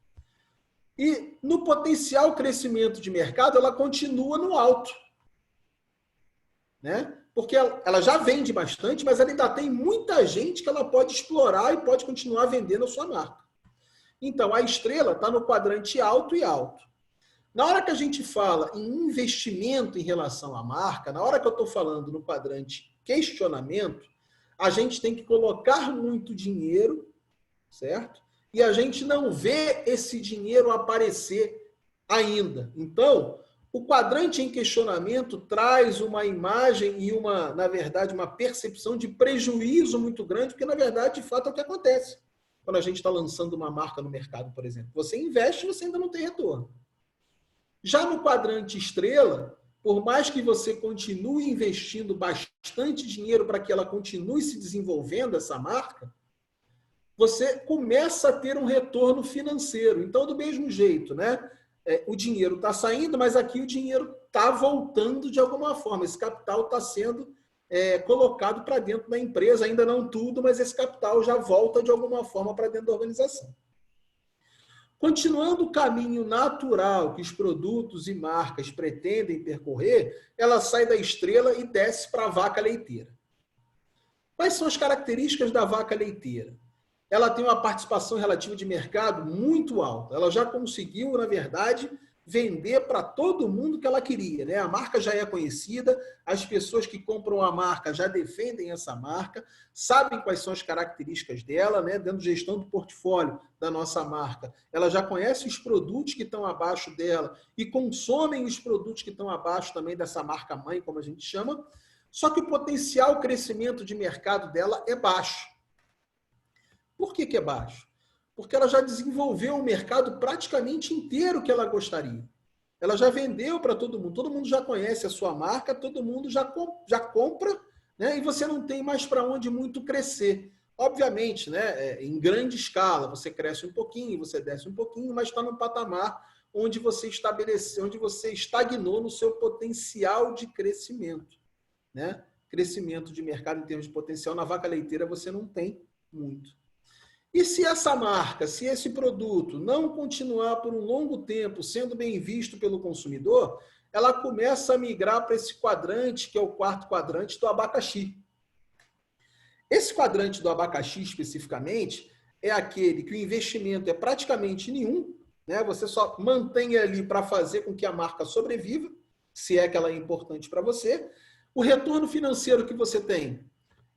E no potencial crescimento de mercado, ela continua no alto, né? Porque ela já vende bastante, mas ela ainda tem muita gente que ela pode explorar e pode continuar vendendo a sua marca. Então, a estrela está no quadrante alto e alto. Na hora que a gente fala em investimento em relação à marca, na hora que eu estou falando no quadrante questionamento, a gente tem que colocar muito dinheiro, certo? E a gente não vê esse dinheiro aparecer ainda. Então, o quadrante em questionamento traz uma imagem e na verdade, uma percepção de prejuízo muito grande, porque, na verdade, de fato, é o que acontece quando a gente está lançando uma marca no mercado, por exemplo. Você investe e você ainda não tem retorno. Já no quadrante estrela, por mais que você continue investindo bastante dinheiro para que ela continue se desenvolvendo, essa marca, você começa a ter um retorno financeiro. Então, do mesmo jeito, né? O dinheiro está saindo, mas aqui o dinheiro está voltando de alguma forma. Esse capital está sendo colocado para dentro da empresa, ainda não tudo, mas esse capital já volta de alguma forma para dentro da organização. Continuando o caminho natural que os produtos e marcas pretendem percorrer, ela sai da estrela e desce para a vaca leiteira. Quais são as características da vaca leiteira? Ela tem uma participação relativa de mercado muito alta. Ela já conseguiu, na verdade, vender para todo mundo que ela queria, né? A marca já é conhecida, as pessoas que compram a marca já defendem essa marca, sabem quais são as características dela, né? Dentro de gestão do portfólio da nossa marca, ela já conhece os produtos que estão abaixo dela e consomem os produtos que estão abaixo também dessa marca mãe, como a gente chama, só que o potencial crescimento de mercado dela é baixo. Por que é baixo? Porque ela já desenvolveu um mercado praticamente inteiro que ela gostaria. Ela já vendeu para todo mundo já conhece a sua marca, todo mundo já compra, né? E você não tem mais para onde muito crescer. Obviamente, né? Em grande escala, você cresce um pouquinho, você desce um pouquinho, mas está num patamar onde você estabeleceu, onde você estagnou no seu potencial de crescimento, né? Crescimento de mercado em termos de potencial, na vaca leiteira você não tem muito. E se essa marca, se esse produto não continuar por um longo tempo sendo bem visto pelo consumidor, ela começa a migrar para esse quadrante, que é o quarto quadrante do abacaxi. Esse quadrante do abacaxi, especificamente, é aquele que o investimento é praticamente nenhum, né? Você só mantém ali para fazer com que a marca sobreviva, se é que ela é importante para você. O retorno financeiro que você tem,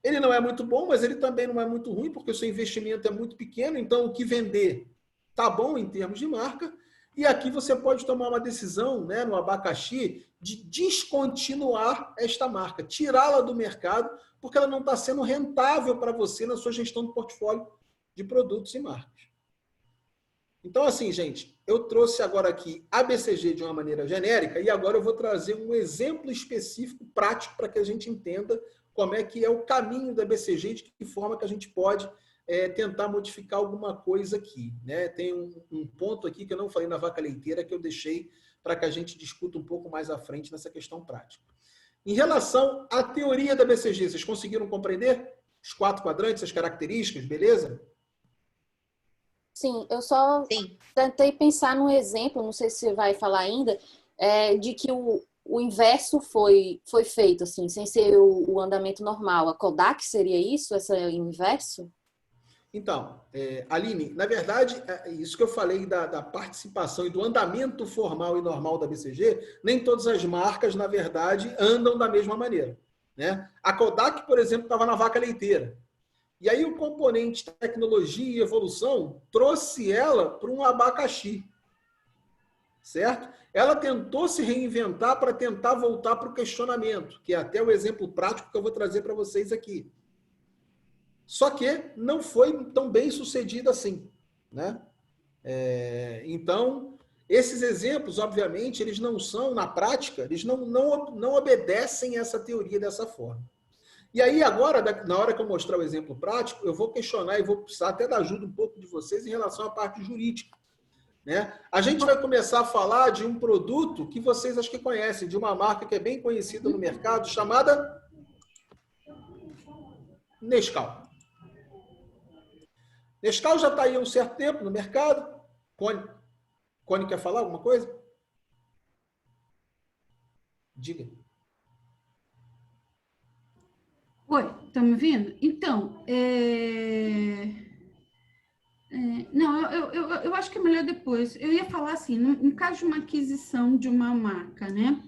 ele não é muito bom, mas ele também não é muito ruim, porque o seu investimento é muito pequeno, então o que vender tá bom em termos de marca. E aqui você pode tomar uma decisão, né, no abacaxi, de descontinuar esta marca, tirá-la do mercado, porque ela não está sendo rentável para você na sua gestão do portfólio de produtos e marcas. Então, assim, gente, eu trouxe agora aqui a BCG de uma maneira genérica e agora eu vou trazer um exemplo específico, prático, para que a gente entenda como é que é o caminho da BCG, de que forma que a gente pode tentar modificar alguma coisa aqui, né? Tem um ponto aqui que eu não falei na vaca leiteira, que eu deixei para que a gente discuta um pouco mais à frente nessa questão prática. Em relação à teoria da BCG, vocês conseguiram compreender os 4 quadrantes, as características, beleza? Sim, eu só tentei pensar num exemplo, não sei se você vai falar ainda, de que o inverso foi feito, assim, sem ser o andamento normal. A Kodak seria isso, esse inverso? Então, Aline, na verdade, isso que eu falei da participação e do andamento formal e normal da BCG, nem todas as marcas, na verdade, andam da mesma maneira, né? A Kodak, por exemplo, estava na vaca leiteira. E aí o componente tecnologia e evolução trouxe ela para um abacaxi, certo? Ela tentou se reinventar para tentar voltar para o questionamento, que é até o exemplo prático que eu vou trazer para vocês aqui. Só que não foi tão bem sucedido assim, né? Então, esses exemplos, obviamente, eles não são, na prática, eles não obedecem essa teoria dessa forma. E aí, agora, na hora que eu mostrar o exemplo prático, eu vou questionar e vou precisar até da ajuda um pouco de vocês em relação à parte jurídica, né? A gente vai começar a falar de um produto que vocês acho que conhecem, de uma marca que é bem conhecida no mercado, chamada Nescau. Nescau já está aí há um certo tempo no mercado. Cone quer falar alguma coisa? Diga. Oi, estão me ouvindo? Então, não, eu acho que é melhor depois. Eu ia falar assim, no caso de uma aquisição de uma marca, né?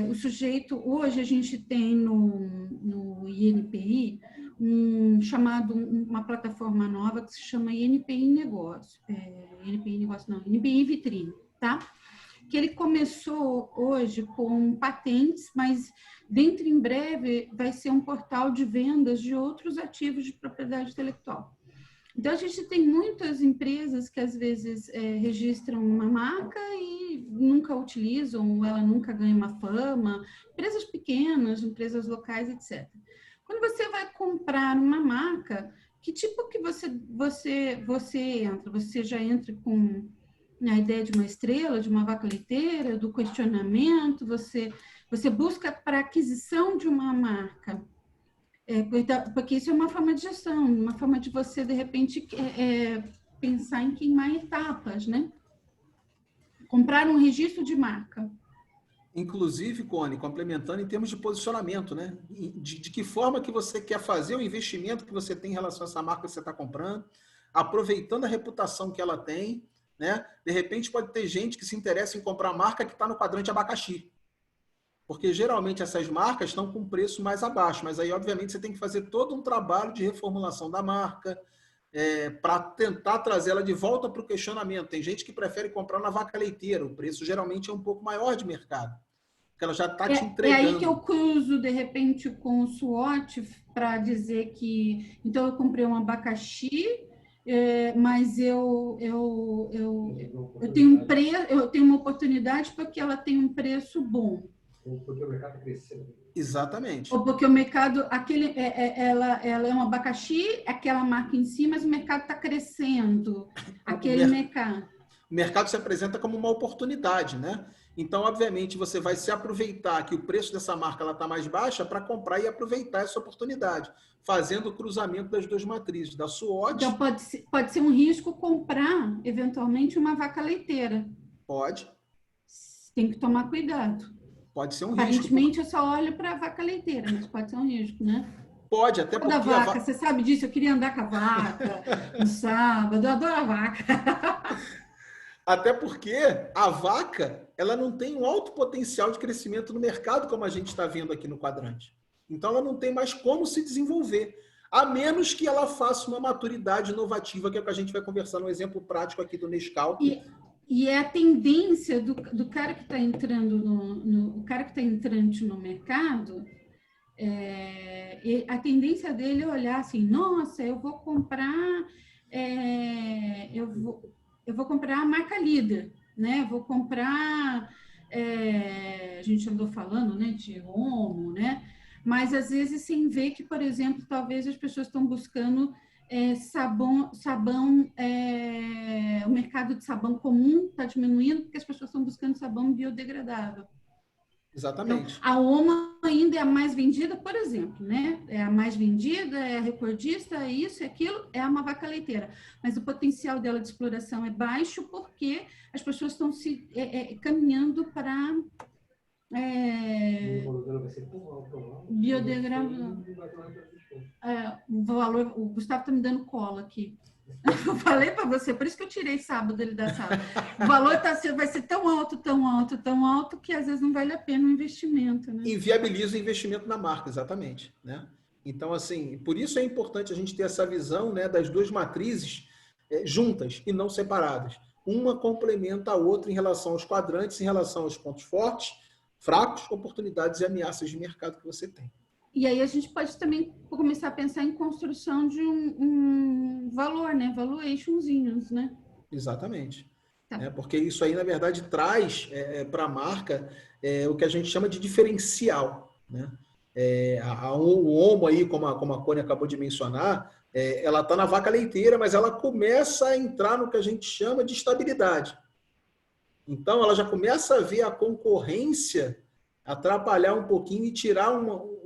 O sujeito, hoje a gente tem no INPI uma plataforma nova que se chama INPI Negócio. INPI Negócio não, INPI Vitrine, tá? Que ele começou hoje com patentes, mas dentro em breve vai ser um portal de vendas de outros ativos de propriedade intelectual. Então, a gente tem muitas empresas que, às vezes, registram uma marca e nunca utilizam, ela nunca ganha uma fama, empresas pequenas, empresas locais, etc. Quando você vai comprar uma marca, que tipo que você entra? Você já entra com a ideia de uma estrela, de uma vaca leiteira, do questionamento, você busca para aquisição de uma marca. Porque isso é uma forma de gestão, uma forma de você, de repente, pensar em queimar etapas, né? Comprar um registro de marca. Inclusive, Cone, complementando em termos de posicionamento, né? De que forma que você quer fazer o investimento que você tem em relação a essa marca que você está comprando, aproveitando a reputação que ela tem, né? De repente pode ter gente que se interessa em comprar a marca que está no quadrante abacaxi. Porque geralmente essas marcas estão com preço mais abaixo, mas aí obviamente você tem que fazer todo um trabalho de reformulação da marca para tentar trazer ela de volta para o questionamento. Tem gente que prefere comprar na vaca leiteira, o preço geralmente é um pouco maior de mercado, porque ela já está te entregando. É aí que eu cruzo, de repente, com o SWOT para dizer que, então eu comprei um abacaxi, mas eu tenho uma oportunidade porque ela tem um preço bom. Ou porque o mercado está crescendo. Exatamente. Ou porque o mercado, ela é um abacaxi, aquela marca em si, mas o mercado está crescendo. Mercado. O mercado se apresenta como uma oportunidade, né? Então, obviamente, você vai se aproveitar que o preço dessa marca está mais baixa para comprar e aproveitar essa oportunidade, fazendo o cruzamento das duas matrizes, da SWOT. Então, pode ser um risco comprar, eventualmente, uma vaca leiteira. Pode. Tem que tomar cuidado. Pode ser um risco. Aparentemente, eu só olho para a vaca leiteira, mas pode ser um risco, né? Pode, até porque... Da vaca, você sabe disso, eu queria andar com a vaca no sábado, eu adoro a vaca. Até porque a vaca, ela não tem um alto potencial de crescimento no mercado, como a gente está vendo aqui no quadrante. Então, ela não tem mais como se desenvolver, a menos que ela faça uma maturidade inovativa, que é o que a gente vai conversar no exemplo prático aqui do Nescau. E é a tendência do cara que está entrando o cara que está entrante no mercado, a tendência dele é olhar assim, nossa, eu vou comprar eu vou comprar a marca líder, né? Vou comprar, a gente andou falando, né, de Omo, né? Mas às vezes sem ver que, por exemplo, talvez as pessoas estão buscando sabão, o mercado de sabão comum está diminuindo porque as pessoas estão buscando sabão biodegradável. Exatamente. Então, a Omo ainda é a mais vendida, por exemplo, né? É a mais vendida, é a recordista, é isso e aquilo, é uma vaca leiteira. Mas o potencial dela de exploração é baixo porque as pessoas estão se caminhando para biodegradável. O valor, o Gustavo está me dando cola aqui. Eu falei para você, por isso que eu tirei sábado ele da sala. O valor vai ser tão alto, tão alto, tão alto, que às vezes não vale a pena o investimento. Né? Inviabiliza o investimento na marca, exatamente. Né? Então, assim, por isso é importante a gente ter essa visão, né, das duas matrizes juntas e não separadas. Uma complementa a outra em relação aos quadrantes, em relação aos pontos fortes, fracos, oportunidades e ameaças de mercado que você tem. E aí a gente pode também começar a pensar em construção de um valor, né? Valuationzinhos, né? Exatamente. Tá. Porque isso aí, na verdade, traz para a marca o que a gente chama de diferencial. Né? O Omo aí, como a Connie acabou de mencionar, ela está na vaca leiteira, mas ela começa a entrar no que a gente chama de estabilidade. Então, ela já começa a ver a concorrência atrapalhar um pouquinho e tirar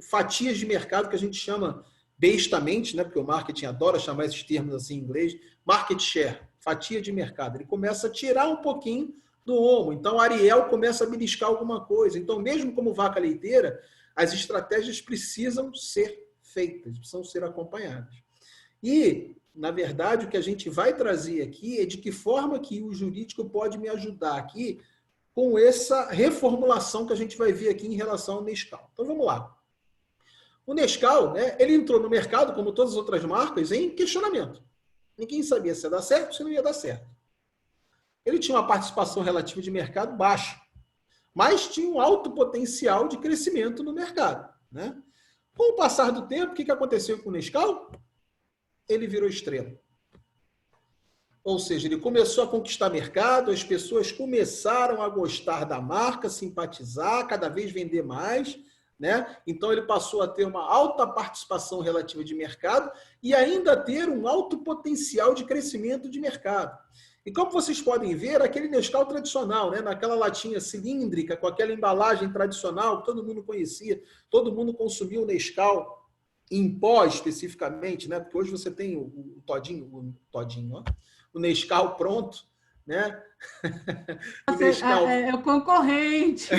fatias de mercado que a gente chama bestamente, né? Porque o marketing adora chamar esses termos assim em inglês, market share, fatia de mercado. Ele começa a tirar um pouquinho do Omo. Então, a Ariel começa a beliscar alguma coisa. Então, mesmo como vaca leiteira, as estratégias precisam ser feitas, precisam ser acompanhadas. E, na verdade, o que a gente vai trazer aqui é de que forma que o jurídico pode me ajudar aqui com essa reformulação que a gente vai ver aqui em relação ao Nescau. Então, vamos lá. O Nescau, né, ele entrou no mercado, como todas as outras marcas, em questionamento. Ninguém sabia se ia dar certo ou se não ia dar certo. Ele tinha uma participação relativa de mercado baixa, mas tinha um alto potencial de crescimento no mercado. Né? Com o passar do tempo, o que aconteceu com o Nescau? Ele virou estrela. Ou seja, ele começou a conquistar mercado, as pessoas começaram a gostar da marca, simpatizar, cada vez vender mais, né? Então ele passou a ter uma alta participação relativa de mercado e ainda ter um alto potencial de crescimento de mercado. E como vocês podem ver, aquele Nescau tradicional, né? Naquela latinha cilíndrica, com aquela embalagem tradicional que todo mundo conhecia, todo mundo consumiu o Nescau em pó especificamente, né? Porque hoje você tem o todinho, ó. O Nescau pronto, né? O Nescau... É o concorrente.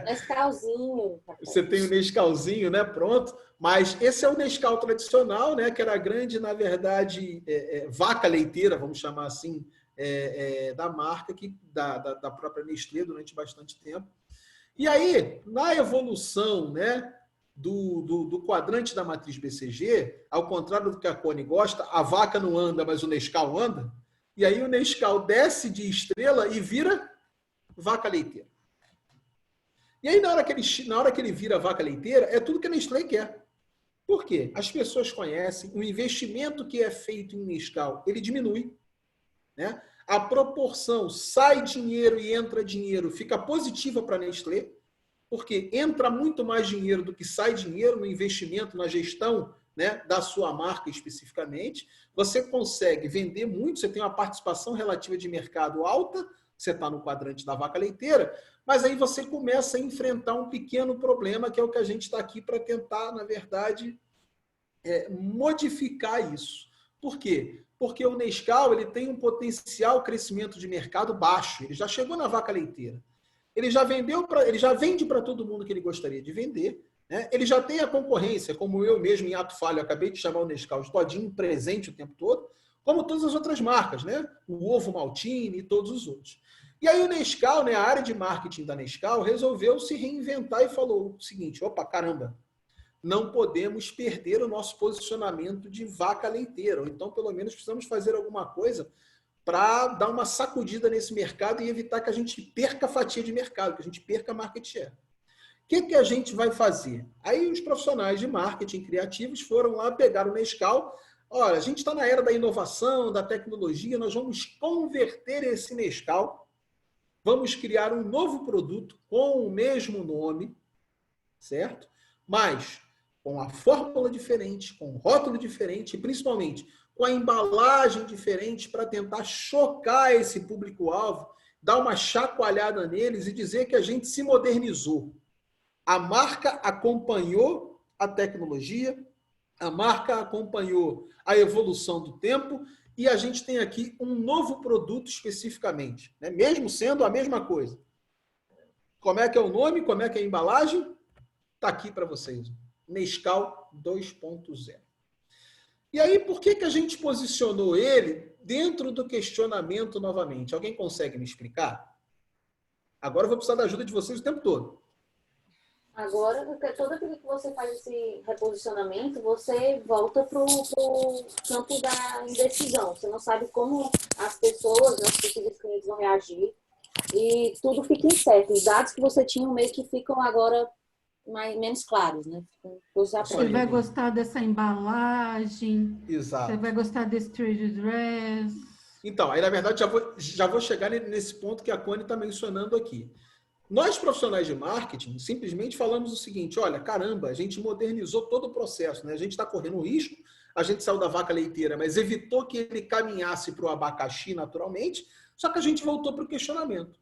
Nescauzinho. Você tem o Nescauzinho, né? Pronto. Mas esse é o Nescau tradicional, né? Que era grande, na verdade, vaca leiteira, vamos chamar assim, da marca, da própria Nestlé durante bastante tempo. E aí, na evolução, né? Do quadrante da matriz BCG, ao contrário do que a Connie gosta, a vaca não anda, mas o Nescau anda. E aí o Nescau desce de estrela e vira vaca leiteira. E aí, na hora que ele vira vaca leiteira, é tudo que a Nestlé quer. Por quê? As pessoas conhecem, o investimento que é feito em Nescau, ele diminui. Né? A proporção sai dinheiro e entra dinheiro fica positiva para a Nestlé, porque entra muito mais dinheiro do que sai dinheiro no investimento, na gestão, né, da sua marca especificamente. Você consegue vender muito, você tem uma participação relativa de mercado alta, você está no quadrante da vaca leiteira, mas aí você começa a enfrentar um pequeno problema, que é o que a gente está aqui para tentar, na verdade, modificar isso. Por quê? Porque o Nescau ele tem um potencial crescimento de mercado baixo, ele já chegou na vaca leiteira. Ele já vende para todo mundo que ele gostaria de vender, né? Ele já tem a concorrência, como eu mesmo em ato falho acabei de chamar o Nescau de todinho presente o tempo todo, como todas as outras marcas, né? O Ovo Maltine e todos os outros. E aí o Nescau, né, a área de marketing da Nescau, resolveu se reinventar e falou o seguinte: opa, caramba, não podemos perder o nosso posicionamento de vaca leiteira, ou então pelo menos precisamos fazer alguma coisa para dar uma sacudida nesse mercado e evitar que a gente perca a fatia de mercado, que a gente perca a market share. O que a gente vai fazer? Aí os profissionais de marketing criativos foram lá, pegaram o Nescau. Olha, a gente está na era da inovação, da tecnologia, nós vamos converter esse Nescau, vamos criar um novo produto com o mesmo nome, certo? Mas com a fórmula diferente, com o rótulo diferente e principalmente com a embalagem diferente para tentar chocar esse público-alvo, dar uma chacoalhada neles e dizer que a gente se modernizou. A marca acompanhou a tecnologia, a marca acompanhou a evolução do tempo e a gente tem aqui um novo produto especificamente, né? Mesmo sendo a mesma coisa. Como é que é o nome? Como é que é a embalagem? Está aqui para vocês. Nescau 2.0. E aí, por que a gente posicionou ele dentro do questionamento novamente? Alguém consegue me explicar? Agora eu vou precisar da ajuda de vocês o tempo todo. Agora, toda vez que você faz esse reposicionamento, você volta para o campo da indecisão. Você não sabe como as pessoas, os possíveis clientes vão reagir e tudo fica incerto. Os dados que você tinha meio que ficam agora menos claros, né? Você vai gostar dessa embalagem. Exato. Você vai gostar desse trade dress. Então, aí na verdade já vou chegar nesse ponto que a Connie está mencionando aqui. Nós, profissionais de marketing, simplesmente falamos o seguinte: olha, caramba, a gente modernizou todo o processo, né? A gente está correndo risco, a gente saiu da vaca leiteira, mas evitou que ele caminhasse para o abacaxi naturalmente, só que a gente voltou para o questionamento.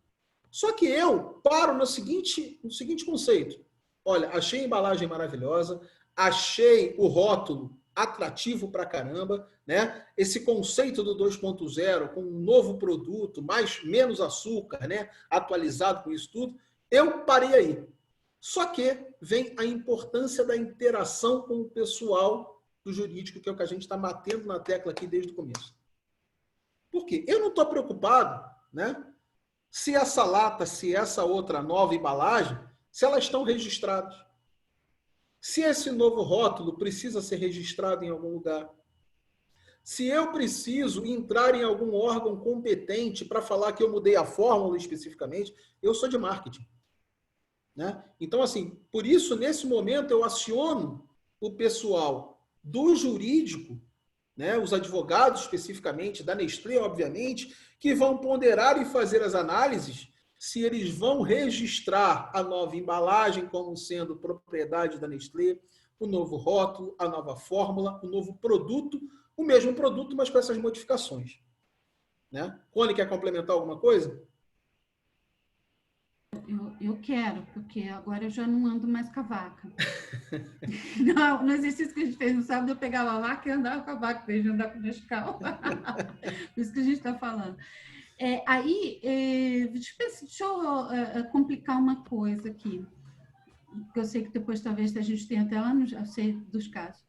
Só que eu paro no seguinte conceito: olha, achei a embalagem maravilhosa, achei o rótulo atrativo pra caramba, né? Esse conceito do 2.0 com um novo produto, menos açúcar, né? Atualizado com isso tudo, eu parei aí. Só que vem a importância da interação com o pessoal do jurídico, que é o que a gente está batendo na tecla aqui desde o começo. Por quê? Eu não estou preocupado, né? Se essa lata, se essa outra nova embalagem, se elas estão registradas. Se esse novo rótulo precisa ser registrado em algum lugar. Se eu preciso entrar em algum órgão competente para falar que eu mudei a fórmula especificamente, eu sou de marketing, né? Então, assim, por isso, nesse momento, eu aciono o pessoal do jurídico, né, os advogados especificamente, da Nestlé, obviamente, que vão ponderar e fazer as análises se eles vão registrar a nova embalagem como sendo propriedade da Nestlé, o novo rótulo, a nova fórmula, o novo produto, o mesmo produto, mas com essas modificações. Né? Connie, quer complementar alguma coisa? Eu quero, porque agora eu já não ando mais com a vaca. Não, no exercício que a gente fez no sábado, eu pegava a vaca e andava com a vaca, em vez de andar com o Nescau. Por isso que a gente está falando. Deixa eu complicar uma coisa aqui, porque eu sei que depois talvez a gente tenha até lá, eu sei dos casos.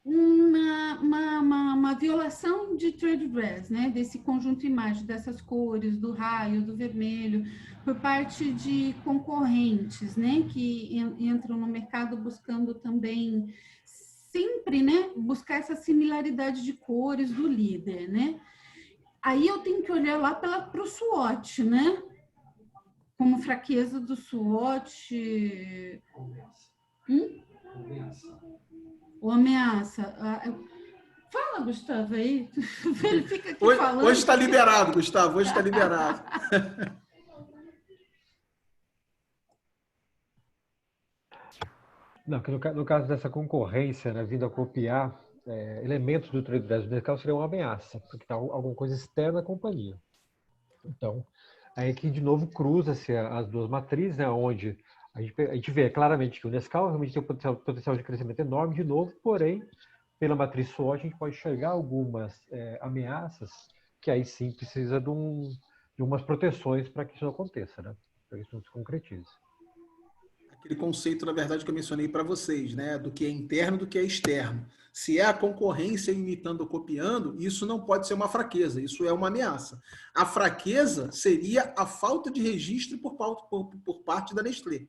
Uma violação de trade dress, né? Desse conjunto de imagem, dessas cores, do raio, do vermelho, por parte de concorrentes, né? Que entram no mercado buscando também sempre, né? Buscar essa similaridade de cores do líder, né? Aí eu tenho que olhar lá para o SWOT, né? Como fraqueza do SWOT. Ou ameaça. Fala, Gustavo, aí. Ele fica aqui falando. Hoje está liberado, Gustavo. Hoje está liberado. Não, que no caso dessa concorrência, né, vindo a copiar elementos do trade dress, nesse caso seria uma ameaça, porque está alguma coisa externa à companhia. Então, aí que de novo cruza-se as duas matrizes, né, onde a gente vê claramente que o Nescau realmente tem um potencial de crescimento enorme, de novo, porém, pela matriz SWOT, a gente pode enxergar algumas ameaças que aí sim precisa de umas proteções para que isso não aconteça, né? Para que isso não se concretize. Aquele conceito, na verdade, que eu mencionei para vocês, né? Do que é interno e do que é externo. Se é a concorrência imitando ou copiando, isso não pode ser uma fraqueza, isso é uma ameaça. A fraqueza seria a falta de registro por parte da Nestlé,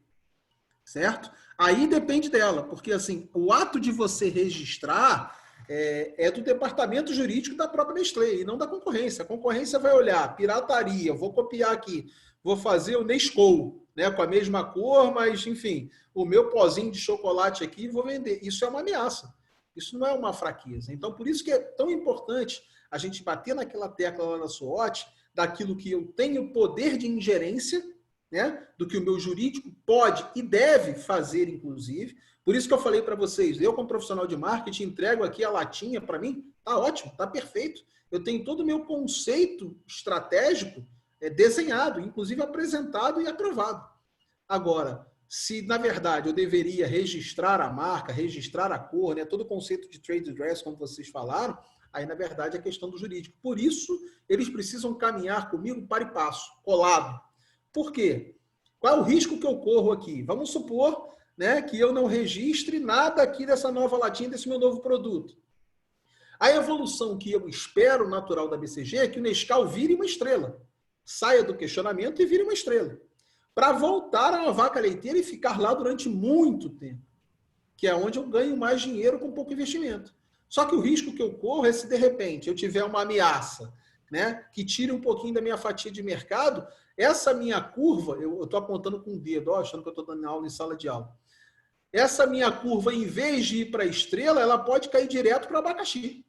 certo? Aí depende dela, porque assim, o ato de você registrar é do departamento jurídico da própria Nestlé e não da concorrência. A concorrência vai olhar, pirataria, vou copiar aqui, vou fazer o Nescau, né, com a mesma cor, mas enfim, o meu pozinho de chocolate aqui vou vender. Isso é uma ameaça. Isso não é uma fraqueza. Então, por isso que é tão importante a gente bater naquela tecla lá na SWOT, daquilo que eu tenho poder de ingerência, né, do que o meu jurídico pode e deve fazer, inclusive. Por isso que eu falei para vocês, eu como profissional de marketing entrego aqui a latinha, para mim, tá ótimo, tá perfeito. Eu tenho todo o meu conceito estratégico desenhado, inclusive apresentado e aprovado. Agora, se, na verdade, eu deveria registrar a marca, registrar a cor, né, todo o conceito de trade dress, como vocês falaram, aí, na verdade, é questão do jurídico. Por isso, eles precisam caminhar comigo para e passo, colado. Por quê? Qual é o risco que eu corro aqui? Vamos supor, né, que eu não registre nada aqui dessa nova latinha, desse meu novo produto. A evolução que eu espero natural da BCG é que o Nescau vire uma estrela. Saia do questionamento e vire uma estrela. Para voltar a uma vaca leiteira e ficar lá durante muito tempo, que é onde eu ganho mais dinheiro com pouco investimento. Só que o risco que eu corro é se, de repente, eu tiver uma ameaça, né, que tire um pouquinho da minha fatia de mercado, essa minha curva, eu estou apontando com o dedo, achando que eu estou dando aula em sala de aula. Essa minha curva, em vez de ir para a estrela, ela pode cair direto para o abacaxi.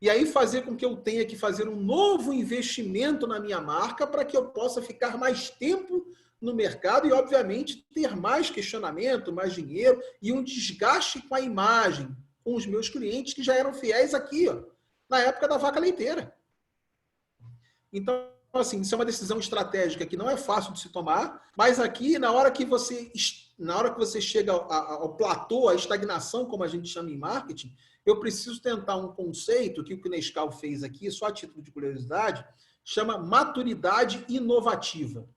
E aí fazer com que eu tenha que fazer um novo investimento na minha marca para que eu possa ficar mais tempo no mercado e, obviamente, ter mais questionamento, mais dinheiro e um desgaste com a imagem, com os meus clientes que já eram fiéis aqui, ó, na época da vaca leiteira. Então, assim, isso é uma decisão estratégica que não é fácil de se tomar, mas aqui, na hora que você chega ao platô, à estagnação, como a gente chama em marketing, eu preciso tentar um conceito que o Nescau fez aqui, só a título de curiosidade, chama maturidade inovativa.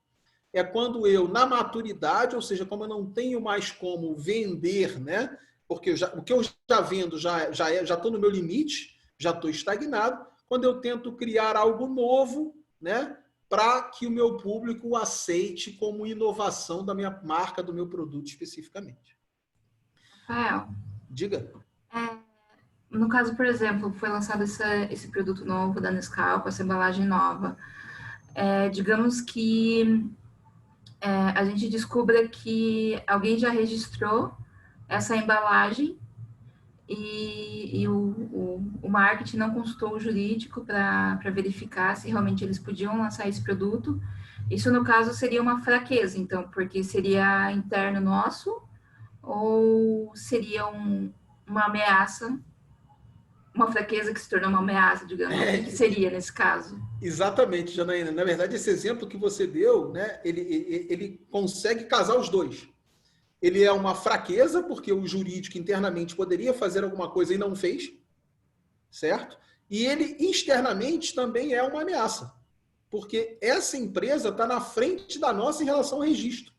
É quando eu, na maturidade, ou seja, como eu não tenho mais como vender, né? Porque o que eu já vendo já estou no meu limite, já estou estagnado, quando eu tento criar algo novo, né, para que o meu público aceite como inovação da minha marca, do meu produto especificamente. Rafael. Diga. No caso, por exemplo, foi lançado esse produto novo da Nescau, com essa embalagem nova. Digamos que a gente descubra que alguém já registrou essa embalagem e o marketing não consultou o jurídico para verificar se realmente eles podiam lançar esse produto. Isso, no caso, seria uma fraqueza, então, porque seria interno nosso ou seria uma ameaça, uma fraqueza que se tornou uma ameaça, digamos. O que seria nesse caso? Exatamente, Janaína. Na verdade, esse exemplo que você deu, né, ele consegue casar os dois. Ele é uma fraqueza, porque o jurídico internamente poderia fazer alguma coisa e não fez, certo? E ele externamente também é uma ameaça, porque essa empresa está na frente da nossa em relação ao registro.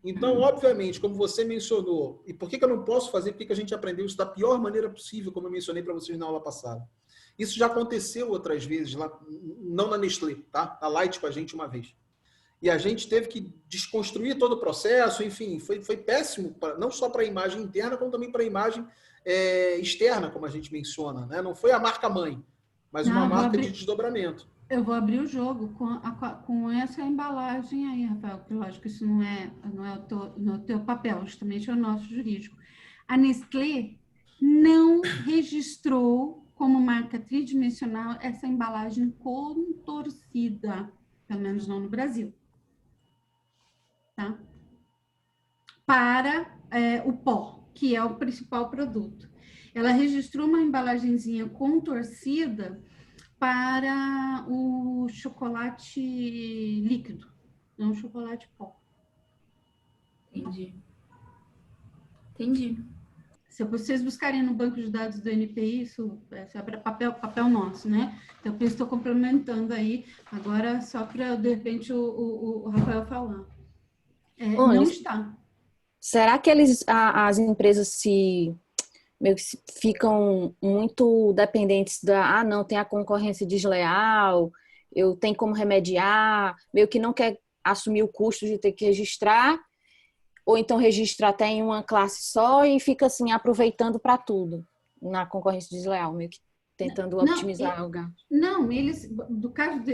Então, obviamente, como você mencionou, e por que eu não posso fazer? Porque a gente aprendeu isso da pior maneira possível, como eu mencionei para vocês na aula passada. Isso já aconteceu outras vezes, lá, não na Nestlé, tá? Na Light com a gente uma vez. E a gente teve que desconstruir todo o processo, enfim, foi péssimo, não só para a imagem interna, como também para a imagem externa, como a gente menciona, né? Não foi a marca-mãe, mas uma marca de desdobramento. Eu vou abrir o jogo com essa embalagem aí, Rafael, porque lógico que isso não é o teu papel, justamente é o nosso jurídico. A Nestlé não registrou como marca tridimensional essa embalagem contorcida, pelo menos não no Brasil. Tá? Para o pó, que é o principal produto. Ela registrou uma embalagenzinha contorcida para o chocolate líquido, não o chocolate pó. Entendi. Se vocês buscarem no banco de dados do NPI, isso é papel nosso, né? Então, eu estou complementando aí, agora só para, de repente, o Rafael falar. Não está. Será que as empresas meio que ficam muito dependentes não, tem a concorrência desleal, eu tenho como remediar, meio que não quer assumir o custo de ter que registrar, ou então registra até em uma classe só e fica assim aproveitando para tudo na concorrência desleal, meio que tentando otimizar o gasto. Não, eles,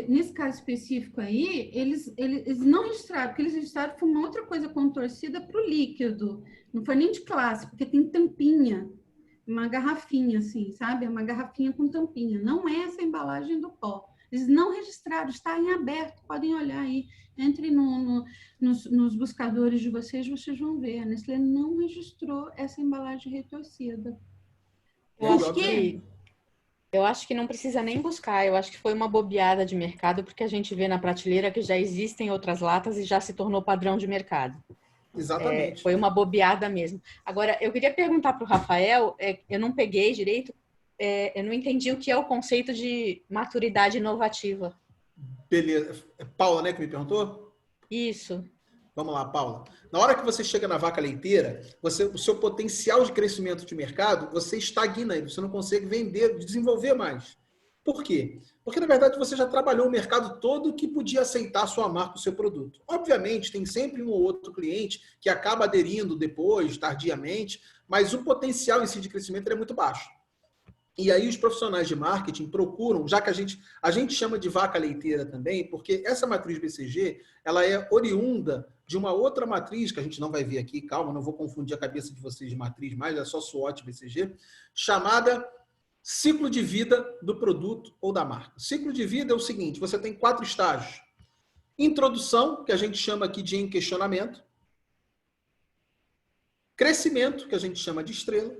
nesse caso específico aí, eles não registraram, porque eles registraram foi uma outra coisa contorcida para o líquido, não foi nem de classe, porque tem tampinha, uma garrafinha assim, sabe? Uma garrafinha com tampinha, não é essa embalagem do pó. Eles não registraram, está em aberto, podem olhar aí, entre nos buscadores de vocês vão ver, a Nestlé não registrou essa embalagem retorcida. Eu acho que não precisa nem buscar, eu acho que foi uma bobeada de mercado, porque a gente vê na prateleira que já existem outras latas e já se tornou padrão de mercado. Exatamente. Foi uma bobeada mesmo. Agora, eu queria perguntar para o Rafael, eu não peguei direito, eu não entendi o que é o conceito de maturidade inovativa. Beleza. É Paula, né, que me perguntou? Isso. Vamos lá, Paula. Na hora que você chega na vaca leiteira, o seu potencial de crescimento de mercado, você estagna aí, você não consegue vender, desenvolver mais. Por quê? Porque, na verdade, você já trabalhou o mercado todo que podia aceitar a sua marca, o seu produto. Obviamente, tem sempre um ou outro cliente que acaba aderindo depois, tardiamente, mas o potencial em si de crescimento é muito baixo. E aí os profissionais de marketing procuram, já que a gente chama de vaca leiteira também, porque essa matriz BCG, ela é oriunda de uma outra matriz, que a gente não vai ver aqui, calma, não vou confundir a cabeça de vocês de matriz mais, é só SWOT BCG, chamada ciclo de vida do produto ou da marca. Ciclo de vida é o seguinte, você tem 4 estágios. Introdução, que a gente chama aqui de em questionamento. Crescimento, que a gente chama de estrela.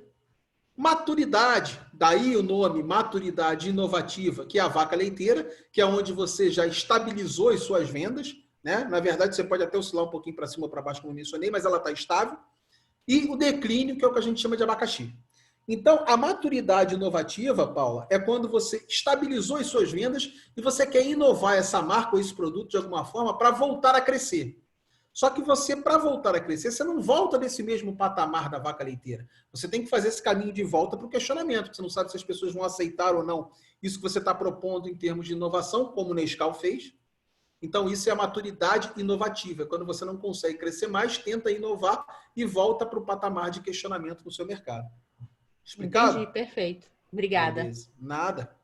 Maturidade, daí o nome maturidade inovativa, que é a vaca leiteira, que é onde você já estabilizou as suas vendas, né? Na verdade, você pode até oscilar um pouquinho para cima ou para baixo, como eu mencionei, mas ela está estável. E o declínio, que é o que a gente chama de abacaxi. Então, a maturidade inovativa, Paula, é quando você estabilizou as suas vendas e você quer inovar essa marca ou esse produto de alguma forma para voltar a crescer. Só que você, para voltar a crescer, você não volta nesse mesmo patamar da vaca leiteira. Você tem que fazer esse caminho de volta para o questionamento, porque você não sabe se as pessoas vão aceitar ou não isso que você está propondo em termos de inovação, como o Nescau fez. Então, isso é a maturidade inovativa. Quando você não consegue crescer mais, tenta inovar e volta para o patamar de questionamento no seu mercado. Explicado? Entendi, perfeito. Obrigada. Beleza. Nada.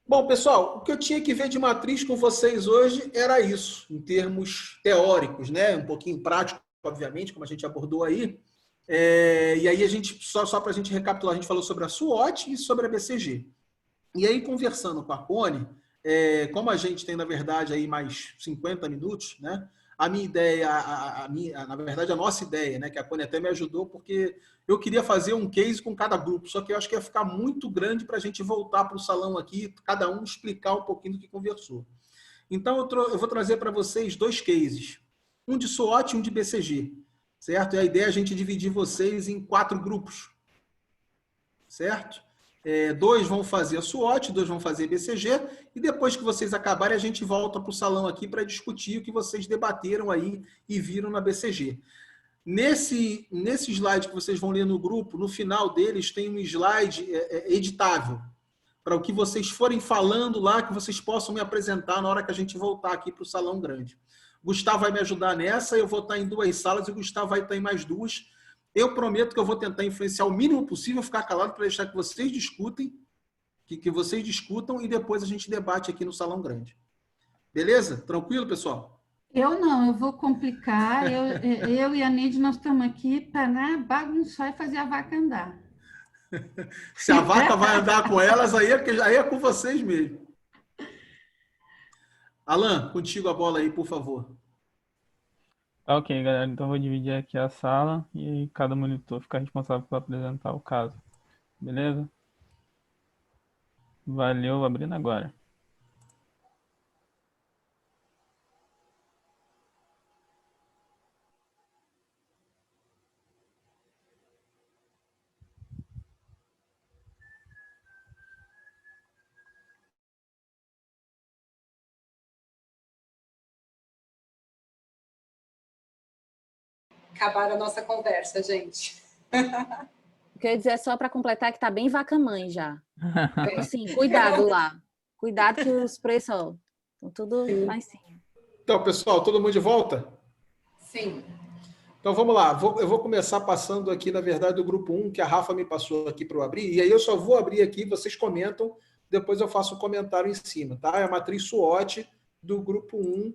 Bom, pessoal, o que eu tinha que ver de matriz com vocês hoje era isso, em termos teóricos, né? Um pouquinho prático, obviamente, como a gente abordou aí. E aí, só para a gente recapitular, a gente falou sobre a SWOT e sobre a BCG. E aí, conversando com a Cone, como a gente tem, na verdade, aí mais 50 minutos, né? A minha ideia, na verdade, a nossa ideia, né? Que a Cone até me ajudou, porque eu queria fazer um case com cada grupo, só que eu acho que ia ficar muito grande para a gente voltar para o salão aqui, cada um explicar um pouquinho do que conversou. Então, eu vou trazer para vocês 2 cases, um de SWOT e um de BCG, certo? E a ideia é a gente dividir vocês em 4 grupos, certo? 2 vão fazer a SWOT, 2 vão fazer BCG, e depois que vocês acabarem, a gente volta para o salão aqui para discutir o que vocês debateram aí e viram na BCG. Nesse slide que vocês vão ler no grupo, no final deles tem um slide editável, para o que vocês forem falando lá, que vocês possam me apresentar na hora que a gente voltar aqui para o salão grande. Gustavo vai me ajudar nessa, eu vou estar em 2 salas e o Gustavo vai estar em mais 2. Eu prometo que eu vou tentar influenciar o mínimo possível, ficar calado para deixar que vocês discutem, que vocês discutam e depois a gente debate aqui no salão grande. Beleza? Tranquilo, pessoal? Eu não, eu vou complicar. Eu e a Neide, nós estamos aqui para bagunçar e fazer a vaca andar. Se a vaca vai andar com elas, aí é com vocês mesmo. Alan, contigo a bola aí, por favor. Ok, galera. Então, eu vou dividir aqui a sala e cada monitor fica responsável por apresentar o caso. Beleza? Valeu, abrindo agora. Acabaram a nossa conversa, gente. O que eu ia dizer só para completar que tá bem vaca-mãe já. Então, assim, cuidado lá. Cuidado que os preços estão tudo lá em cima. Então, pessoal, todo mundo de volta? Sim. Então, vamos lá. Eu vou começar passando aqui, na verdade, do grupo 1, que a Rafa me passou aqui para eu abrir. E aí eu só vou abrir aqui, vocês comentam, depois eu faço um comentário em cima, tá? É a matriz SWOT do grupo 1.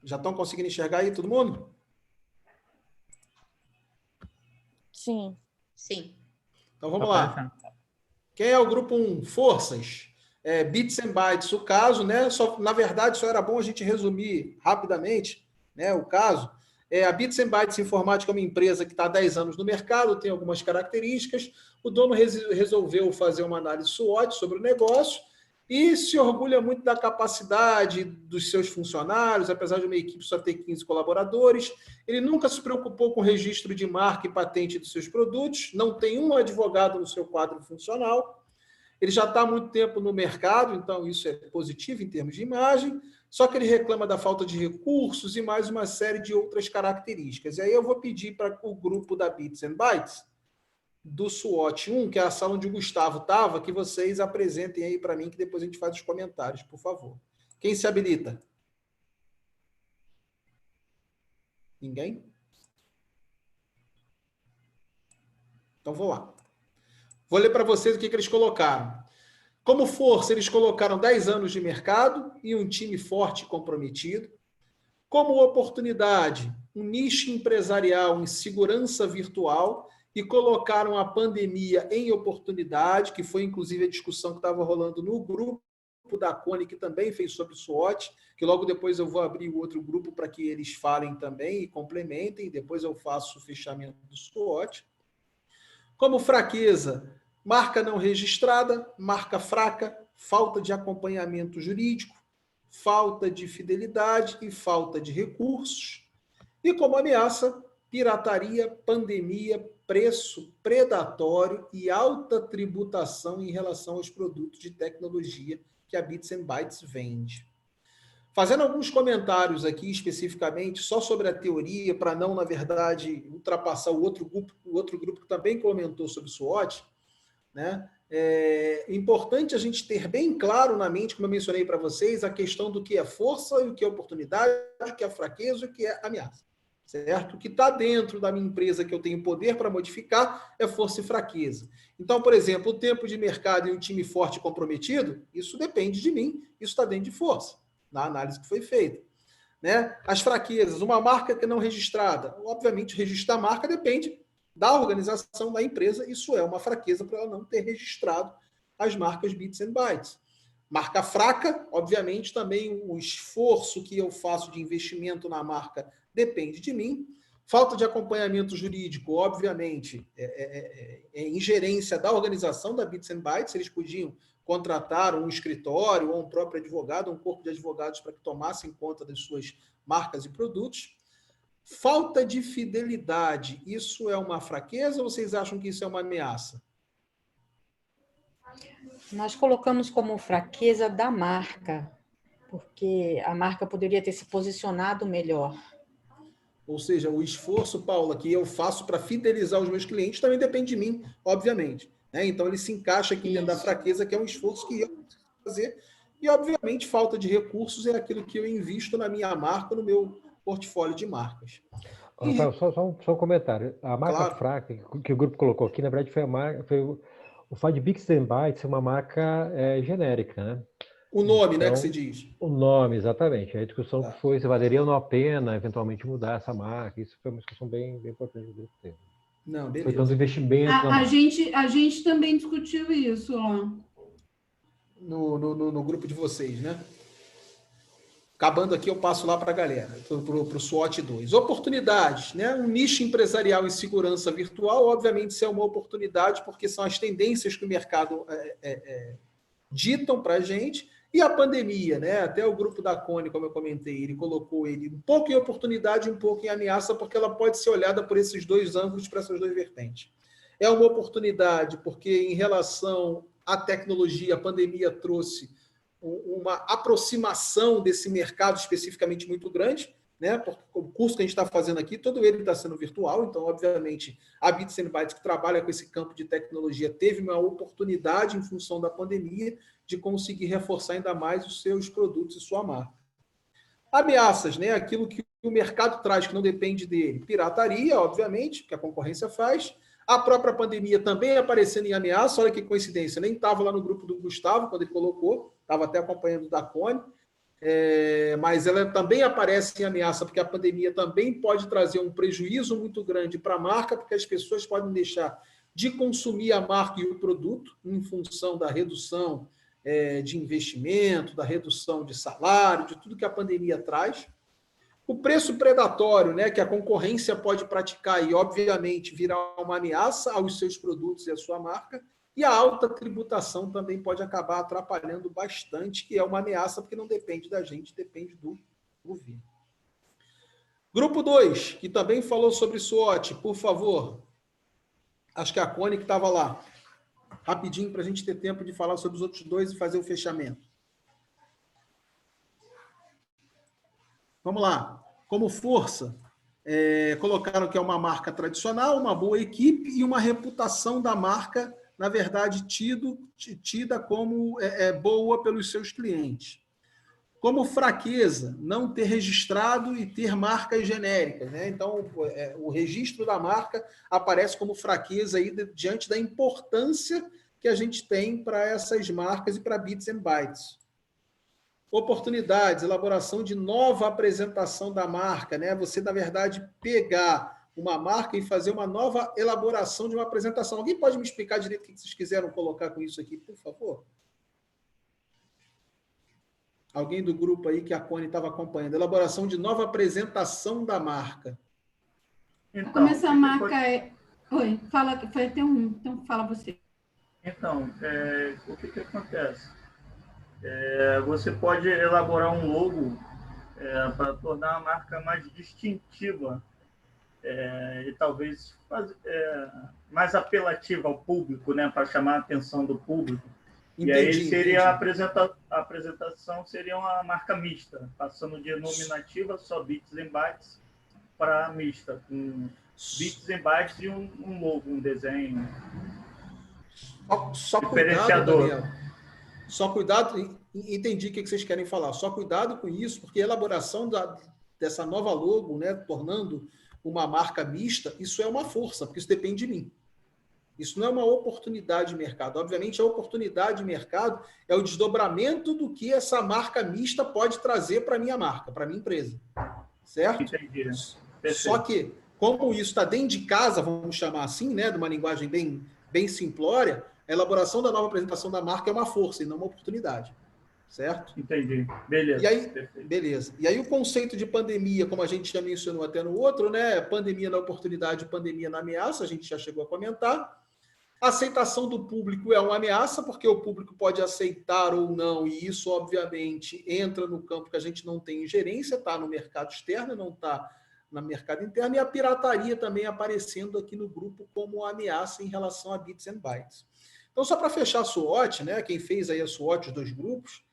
Já estão conseguindo enxergar aí, todo mundo? Sim. Sim. Então, vamos lá. Quem é o grupo 1? Forças. Bits and bytes. O caso, né? Na verdade, só era bom a gente resumir rapidamente, né, o caso. A Bits and Bytes Informática é uma empresa que está há 10 anos no mercado, tem algumas características. O dono resolveu fazer uma análise SWOT sobre o negócio e se orgulha muito da capacidade dos seus funcionários, apesar de uma equipe só ter 15 colaboradores. Ele nunca se preocupou com o registro de marca e patente dos seus produtos, não tem um advogado no seu quadro funcional. Ele já está há muito tempo no mercado, então isso é positivo em termos de imagem, só que ele reclama da falta de recursos e mais uma série de outras características. E aí eu vou pedir para o grupo da Bits and Bytes, do SWOT 1, que é a sala onde o Gustavo estava, que vocês apresentem aí para mim, que depois a gente faz os comentários, por favor. Quem se habilita? Ninguém? Então vou lá. Vou ler para vocês o que eles colocaram. Como força, eles colocaram 10 anos de mercado e um time forte e comprometido. Como oportunidade, um nicho empresarial em segurança virtual e colocaram a pandemia em oportunidade, que foi inclusive a discussão que estava rolando no grupo da Cone, que também fez sobre SWOT, que logo depois eu vou abrir o outro grupo para que eles falem também e complementem, depois eu faço o fechamento do SWOT. Como fraqueza, marca não registrada, marca fraca, falta de acompanhamento jurídico, falta de fidelidade e falta de recursos. E como ameaça, pirataria, pandemia, preço predatório e alta tributação em relação aos produtos de tecnologia que a Bits and Bytes vende. Fazendo alguns comentários aqui especificamente só sobre a teoria, para não, na verdade, ultrapassar o outro grupo que também comentou sobre SWOT, né? É importante a gente ter bem claro na mente, como eu mencionei para vocês, a questão do que é força e o que é oportunidade, o que é fraqueza e o que é ameaça. Certo? O que está dentro da minha empresa que eu tenho poder para modificar é força e fraqueza. Então, por exemplo, o tempo de mercado e um time forte e comprometido, isso depende de mim, isso está dentro de força, na análise que foi feita. Né? As fraquezas, uma marca que não registrada, obviamente registrar a marca depende da organização da empresa, isso é uma fraqueza para ela não ter registrado as marcas Bits and Bytes. Marca fraca, obviamente, também o esforço que eu faço de investimento na marca depende de mim. Falta de acompanhamento jurídico, obviamente, é ingerência da organização da Bits and Bytes. Eles podiam contratar um escritório ou um próprio advogado, um corpo de advogados para que tomassem conta das suas marcas e produtos. Falta de fidelidade, isso é uma fraqueza ou vocês acham que isso é uma ameaça? Nós colocamos como fraqueza da marca, porque a marca poderia ter se posicionado melhor. Ou seja, o esforço, Paula, que eu faço para fidelizar os meus clientes também depende de mim, obviamente. Né? Então, ele se encaixa aqui dentro da fraqueza, que é um esforço que eu preciso fazer. E, obviamente, falta de recursos é aquilo que eu invisto na minha marca, no meu portfólio de marcas. Rafael, só um comentário. A marca fraca que o grupo colocou aqui, na verdade, foi o fato de Bits and Bytes ser uma marca genérica, né? O nome, então, né, que se diz. O nome, exatamente. A discussão que foi se valeria ou não a pena eventualmente mudar essa marca. Isso foi uma discussão bem importante do grupo ter. Não, beleza. Foi tanto investimento. A gente também discutiu isso, ó. No grupo de vocês, né? Acabando aqui, eu passo lá para a galera, para o SWOT 2. Oportunidades, né? Um nicho empresarial em segurança virtual, obviamente, isso é uma oportunidade, porque são as tendências que o mercado ditam para a gente. E a pandemia, né? Até o grupo da Cone, como eu comentei, ele colocou ele um pouco em oportunidade e um pouco em ameaça, porque ela pode ser olhada por esses dois ângulos, para essas duas vertentes. É uma oportunidade, porque em relação à tecnologia, a pandemia trouxe uma aproximação desse mercado especificamente muito grande, né? Porque o curso que a gente está fazendo aqui, todo ele está sendo virtual, então, obviamente, a Bits & Bytes, que trabalha com esse campo de tecnologia, teve uma oportunidade, em função da pandemia, de conseguir reforçar ainda mais os seus produtos e sua marca. Ameaças, né? Aquilo que o mercado traz, que não depende dele. Pirataria, obviamente, que a concorrência faz. A própria pandemia também aparecendo em ameaça. Olha que coincidência, nem estava lá no grupo do Gustavo, quando ele colocou, estava até acompanhando o da Cone. Mas ela também aparece em ameaça, porque a pandemia também pode trazer um prejuízo muito grande para a marca, porque as pessoas podem deixar de consumir a marca e o produto em função da redução de investimento, da redução de salário, de tudo que a pandemia traz. O preço predatório, né, que a concorrência pode praticar e, obviamente, virar uma ameaça aos seus produtos e à sua marca. E a alta tributação também pode acabar atrapalhando bastante, que é uma ameaça, porque não depende da gente, depende do governo. Grupo 2, que também falou sobre SWOT, por favor. Acho que a Cone que estava lá. Rapidinho, para a gente ter tempo de falar sobre os outros dois e fazer o fechamento. Vamos lá. Como força, colocaram que é uma marca tradicional, uma boa equipe e uma reputação da marca, na verdade, tida como boa pelos seus clientes. Como fraqueza, não ter registrado e ter marcas genéricas, né? Então, o registro da marca aparece como fraqueza aí diante da importância que a gente tem para essas marcas e para Bits & Bytes. Oportunidades, elaboração de nova apresentação da marca, né? Você, na verdade, pegar uma marca e fazer uma nova elaboração de uma apresentação. Alguém pode me explicar direito o que vocês quiseram colocar com isso aqui, por favor? Alguém do grupo aí que a Cone estava acompanhando. Elaboração de nova apresentação da marca. Então, como essa marca Oi, fala, foi até um, então fala você. Então, o que acontece? Você pode elaborar um logo para tornar a marca mais distintiva e talvez mais apelativa ao público, né, para chamar a atenção do público. Entendi, e aí seria a apresentação seria uma marca mista, passando de nominativa só Bits & Bytes para mista, com Bits & Bytes e um logo, um desenho. Só cuidado, Daniel. Só cuidado, entendi o que vocês querem falar. Só cuidado com isso, porque a elaboração dessa nova logo, né, tornando uma marca mista, isso é uma força, porque isso depende de mim. Isso não é uma oportunidade de mercado. Obviamente, a oportunidade de mercado é o desdobramento do que essa marca mista pode trazer para a minha marca, para a minha empresa. Certo? Entendi. Só que, como isso está dentro de casa, vamos chamar assim, né, de uma linguagem bem simplória, a elaboração da nova apresentação da marca é uma força e não uma oportunidade. Certo? Entendi. Beleza. E aí, beleza. E aí o conceito de pandemia, como a gente já mencionou até no outro, né? Pandemia na oportunidade, pandemia na ameaça, a gente já chegou a comentar. A aceitação do público é uma ameaça, porque o público pode aceitar ou não, e isso, obviamente, entra no campo que a gente não tem ingerência, está no mercado externo, não está no mercado interno, e a pirataria também aparecendo aqui no grupo como ameaça em relação a Bits & Bytes. Então, só para fechar a SWOT, né? Quem fez aí a SWOT dos dois grupos,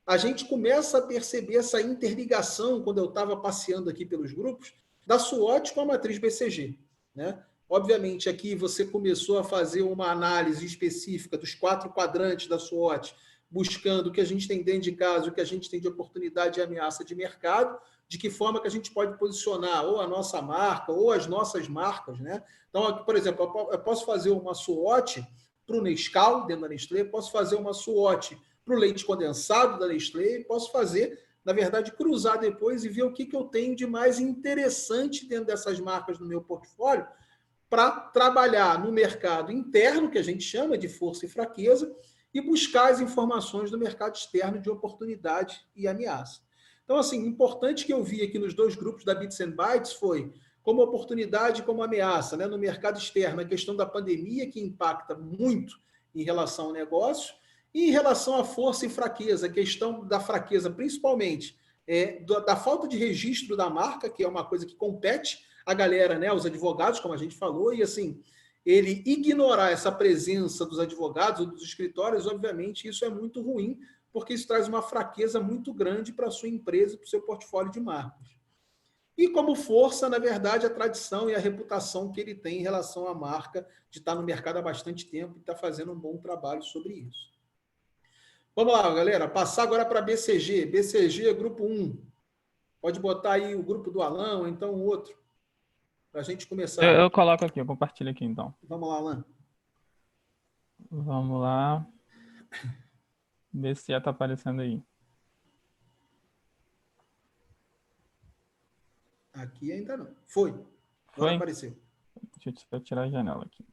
a gente começa a perceber essa interligação, quando eu estava passeando aqui pelos grupos, da SWOT com a matriz BCG, né? Obviamente, aqui você começou a fazer uma análise específica dos 4 quadrantes da SWOT, buscando o que a gente tem dentro de casa, o que a gente tem de oportunidade e ameaça de mercado, de que forma que a gente pode posicionar ou a nossa marca ou as nossas marcas, né? Então, aqui, por exemplo, eu posso fazer uma SWOT para o Nescau, dentro da Nestlé, posso fazer uma SWOT para o leite condensado da Nestlé, posso fazer, na verdade, cruzar depois e ver o que eu tenho de mais interessante dentro dessas marcas no meu portfólio, para trabalhar no mercado interno, que a gente chama de força e fraqueza, e buscar as informações do mercado externo de oportunidade e ameaça. Então, assim, importante que eu vi aqui nos dois grupos da Bits & Bytes foi como oportunidade e como ameaça, né? No mercado externo, a questão da pandemia, que impacta muito em relação ao negócio, e em relação à força e fraqueza, a questão da fraqueza, principalmente, da falta de registro da marca, que é uma coisa que compete a galera, né, os advogados, como a gente falou, e assim, ele ignorar essa presença dos advogados ou dos escritórios, obviamente, isso é muito ruim, porque isso traz uma fraqueza muito grande para a sua empresa, para o seu portfólio de marcas. E como força, na verdade, a tradição e a reputação que ele tem em relação à marca de estar no mercado há bastante tempo e estar fazendo um bom trabalho sobre isso. Vamos lá, galera. Passar agora para BCG. BCG, grupo 1. Pode botar aí o grupo do Alan ou então o outro, para a gente começar. Eu coloco aqui, eu compartilho aqui então. Vamos lá, Alan. Vamos lá. Ver se já está aparecendo aí. Aqui ainda não. Foi. Agora Foi? apareceu. Deixa eu tirar a janela aqui.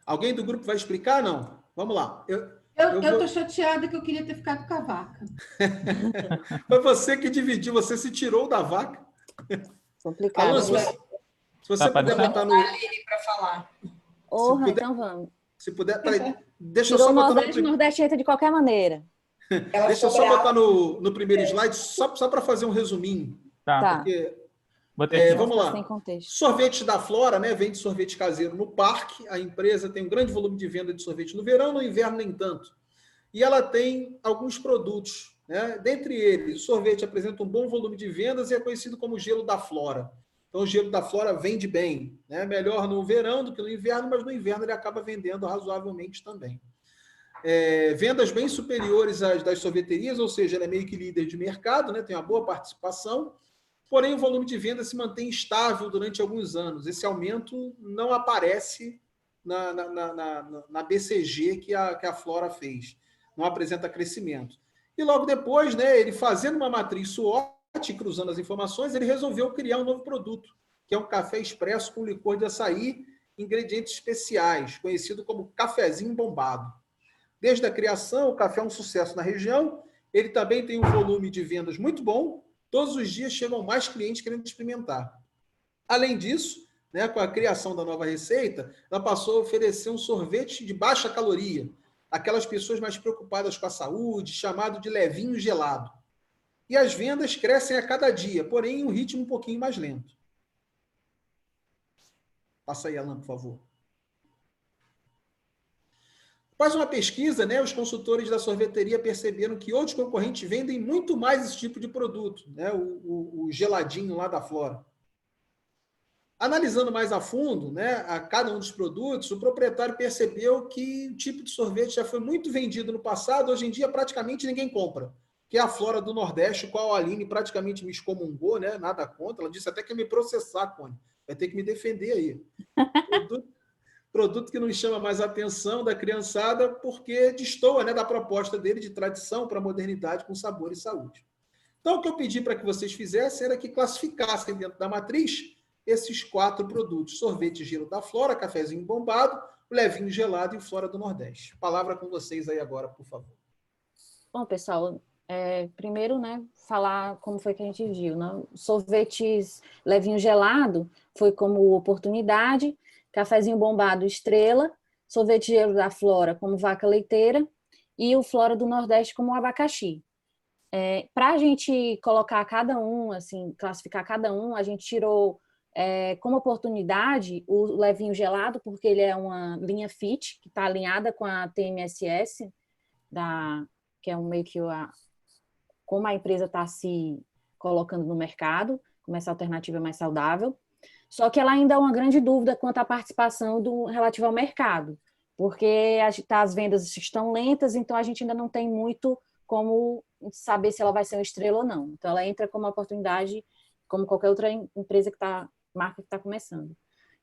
Alguém do grupo vai explicar? Não. Vamos lá. Eu tô chateada que eu queria ter ficado com a vaca. Foi você que dividiu, você se tirou da vaca. Complicado. Alan, se você puder botar no... para falar. Porra, então vamos. Se puder, peraí, deixa eu Tirou só o botar Nordeste, Nordeste entra de qualquer maneira. Deixa eu só botar no primeiro slide, só para fazer um resuminho. Tá. Porque, Botei aqui. vamos lá. Sem contexto. Sorvete da Flora, né? Vende sorvete caseiro no parque. A empresa tem um grande volume de venda de sorvete no verão, no inverno nem tanto. E ela tem alguns produtos, né? Dentre eles, o sorvete apresenta um bom volume de vendas e é conhecido como gelo da Flora. Então, o gelo da Flora vende bem, né? Melhor no verão do que no inverno, mas no inverno ele acaba vendendo razoavelmente também. Vendas bem superiores às das sorveterias, ou seja, ela é meio que líder de mercado, né? Tem uma boa participação, porém o volume de venda se mantém estável durante alguns anos. Esse aumento não aparece na BCG que a Flora fez, não apresenta crescimento. E logo depois, né, ele fazendo uma matriz SWOT, cruzando as informações, ele resolveu criar um novo produto, que é um café expresso com licor de açaí, ingredientes especiais, conhecido como cafezinho bombado. Desde a criação, o café é um sucesso na região, ele também tem um volume de vendas muito bom, todos os dias chegam mais clientes querendo experimentar. Além disso, né, com a criação da nova receita, ela passou a oferecer um sorvete de baixa caloria, aquelas pessoas mais preocupadas com a saúde, chamado de levinho gelado. E as vendas crescem a cada dia, porém em um ritmo um pouquinho mais lento. Passa aí, Alan, por favor. Após uma pesquisa, né, os consultores da sorveteria perceberam que outros concorrentes vendem muito mais esse tipo de produto, né, o geladinho lá da Flora. Analisando mais a fundo, né, a cada um dos produtos, o proprietário percebeu que o tipo de sorvete já foi muito vendido no passado, hoje em dia praticamente ninguém compra, que é a Flora do Nordeste, qual a Aline praticamente me excomungou, né, nada contra, ela disse até que ia me processar, Cone, vai ter que me defender aí. Produto que não chama mais a atenção da criançada porque destoa, né, da proposta dele de tradição para modernidade com sabor e saúde. Então, o que eu pedi para que vocês fizessem era que classificassem dentro da matriz esses 4 produtos: sorvete gelo da Flora, cafezinho bombado, o levinho gelado e o Flora do Nordeste. Palavra com vocês aí agora, por favor. Bom, pessoal, primeiro, né, falar como foi que a gente viu, né? Sorvetes levinho gelado foi como oportunidade, cafezinho bombado estrela, sorvete gelo da Flora como vaca leiteira e o Flora do Nordeste como abacaxi. Para a gente colocar cada um, assim, classificar cada um, a gente tirou como oportunidade o levinho gelado, porque ele é uma linha fit, que está alinhada com a TMSS, que é um meio que como a empresa está se colocando no mercado, como essa alternativa mais saudável. Só que ela ainda é uma grande dúvida quanto à participação relativa ao mercado, porque as vendas estão lentas, então a gente ainda não tem muito como saber se ela vai ser uma estrela ou não. Então ela entra como uma oportunidade, como qualquer outra empresa marca que está começando.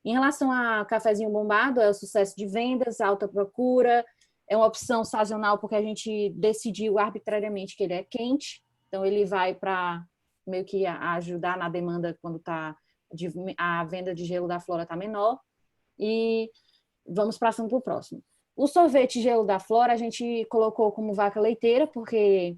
Em relação a cafezinho bombado, é o sucesso de vendas, alta procura, é uma opção sazonal porque a gente decidiu arbitrariamente que ele é quente, então ele vai para meio que ajudar na demanda quando a venda de gelo da Flora está menor. E vamos passando para o próximo. O sorvete gelo da Flora a gente colocou como vaca leiteira porque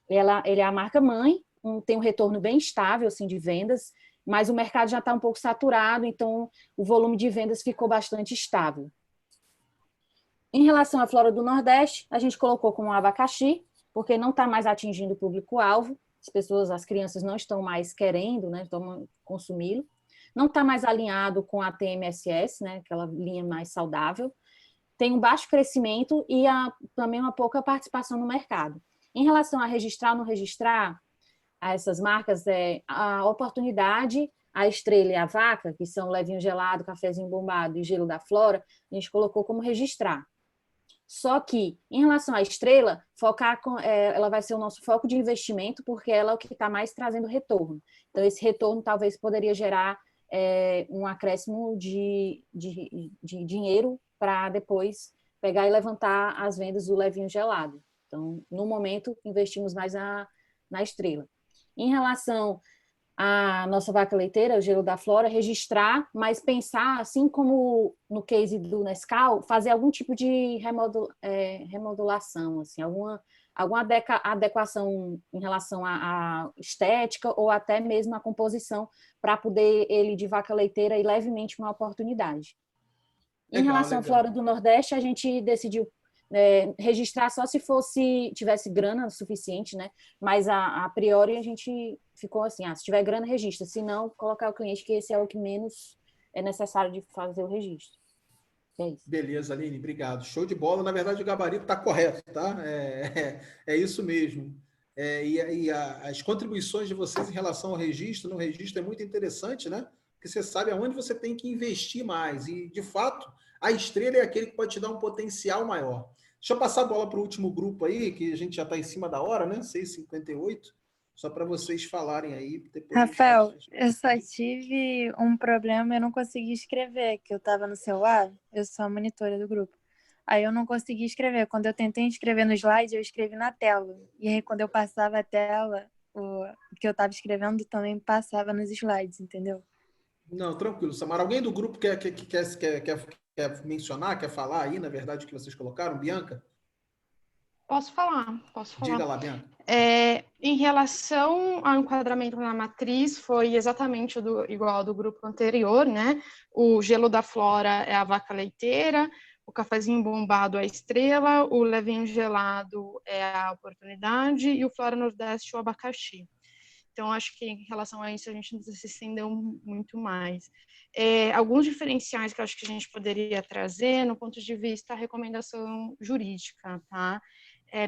ele é a marca mãe, tem um retorno bem estável assim, de vendas, mas o mercado já está um pouco saturado, então o volume de vendas ficou bastante estável. Em relação à Flora do Nordeste, a gente colocou como abacaxi, porque não está mais atingindo o público-alvo, as crianças não estão mais querendo, né, estão consumindo, não está mais alinhado com a TMSS, né, aquela linha mais saudável, tem um baixo crescimento e também uma pouca participação no mercado. Em relação a registrar ou não registrar, a essas marcas é a oportunidade, a Estrela e a Vaca, que são Levinho Gelado, Cafezinho Bombado e Gelo da Flora, a gente colocou como registrar. Só que, em relação à Estrela, ela vai ser o nosso foco de investimento, porque ela é o que está mais trazendo retorno. Então, esse retorno talvez poderia gerar um acréscimo de dinheiro para depois pegar e levantar as vendas do Levinho Gelado. Então, no momento, investimos mais na Estrela. Em relação à nossa vaca leiteira, o Gelo da Flora, registrar, mas pensar, assim como no case do Nescau, fazer algum tipo de remodulação, assim, alguma adequação em relação à estética ou até mesmo à composição para poder ele de vaca leiteira ir levemente uma oportunidade. Em relação à Flora do Nordeste, a gente decidiu registrar só se tivesse grana suficiente, né? Mas a priori a gente ficou assim, se tiver grana, registra. Se não, colocar o cliente, que esse é o que menos é necessário de fazer o registro. É isso. Beleza, Aline, obrigado. Show de bola. Na verdade, o gabarito está correto, tá? É isso mesmo. As contribuições de vocês em relação ao registro, no registro é muito interessante, né? Porque você sabe aonde você tem que investir mais. E, de fato, a Estrela é aquele que pode te dar um potencial maior. Deixa eu passar a bola para o último grupo aí, que a gente já está em cima da hora, né? 6h58, só para vocês falarem aí. Rafael, eu só tive um problema, eu não consegui escrever, que eu estava no celular, eu sou a monitora do grupo. Aí eu não consegui escrever. Quando eu tentei escrever no slide, eu escrevi na tela. E aí, quando eu passava a tela, o que eu estava escrevendo também passava nos slides, entendeu? Não, tranquilo, Samara. Alguém do grupo quer mencionar, quer falar aí, na verdade, o que vocês colocaram? Bianca? Posso falar. Diga lá, Bianca. Em relação ao enquadramento na matriz, foi exatamente igual ao do grupo anterior, né? O Gelo da Flora é a vaca leiteira, o Cafezinho Bombado é a Estrela, o Levinho Gelado é a Oportunidade e o Flora Nordeste o abacaxi. Então, acho que em relação a isso, a gente não se estendeu muito mais. Alguns diferenciais que eu acho que a gente poderia trazer no ponto de vista da recomendação jurídica, tá?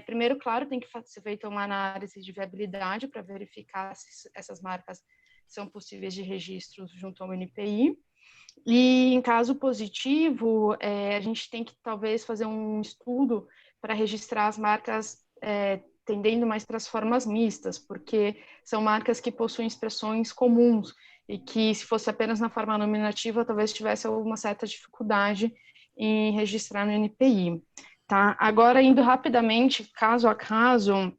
Primeiro, claro, tem que ser feita uma análise de viabilidade para verificar se essas marcas são possíveis de registro junto ao NPI. E, em caso positivo, a gente tem que, talvez, fazer um estudo para registrar as marcas tendendo mais para as formas mistas, porque são marcas que possuem expressões comuns e que, se fosse apenas na forma nominativa, talvez tivesse alguma certa dificuldade em registrar no NPI. Tá? Agora, indo rapidamente, caso a caso,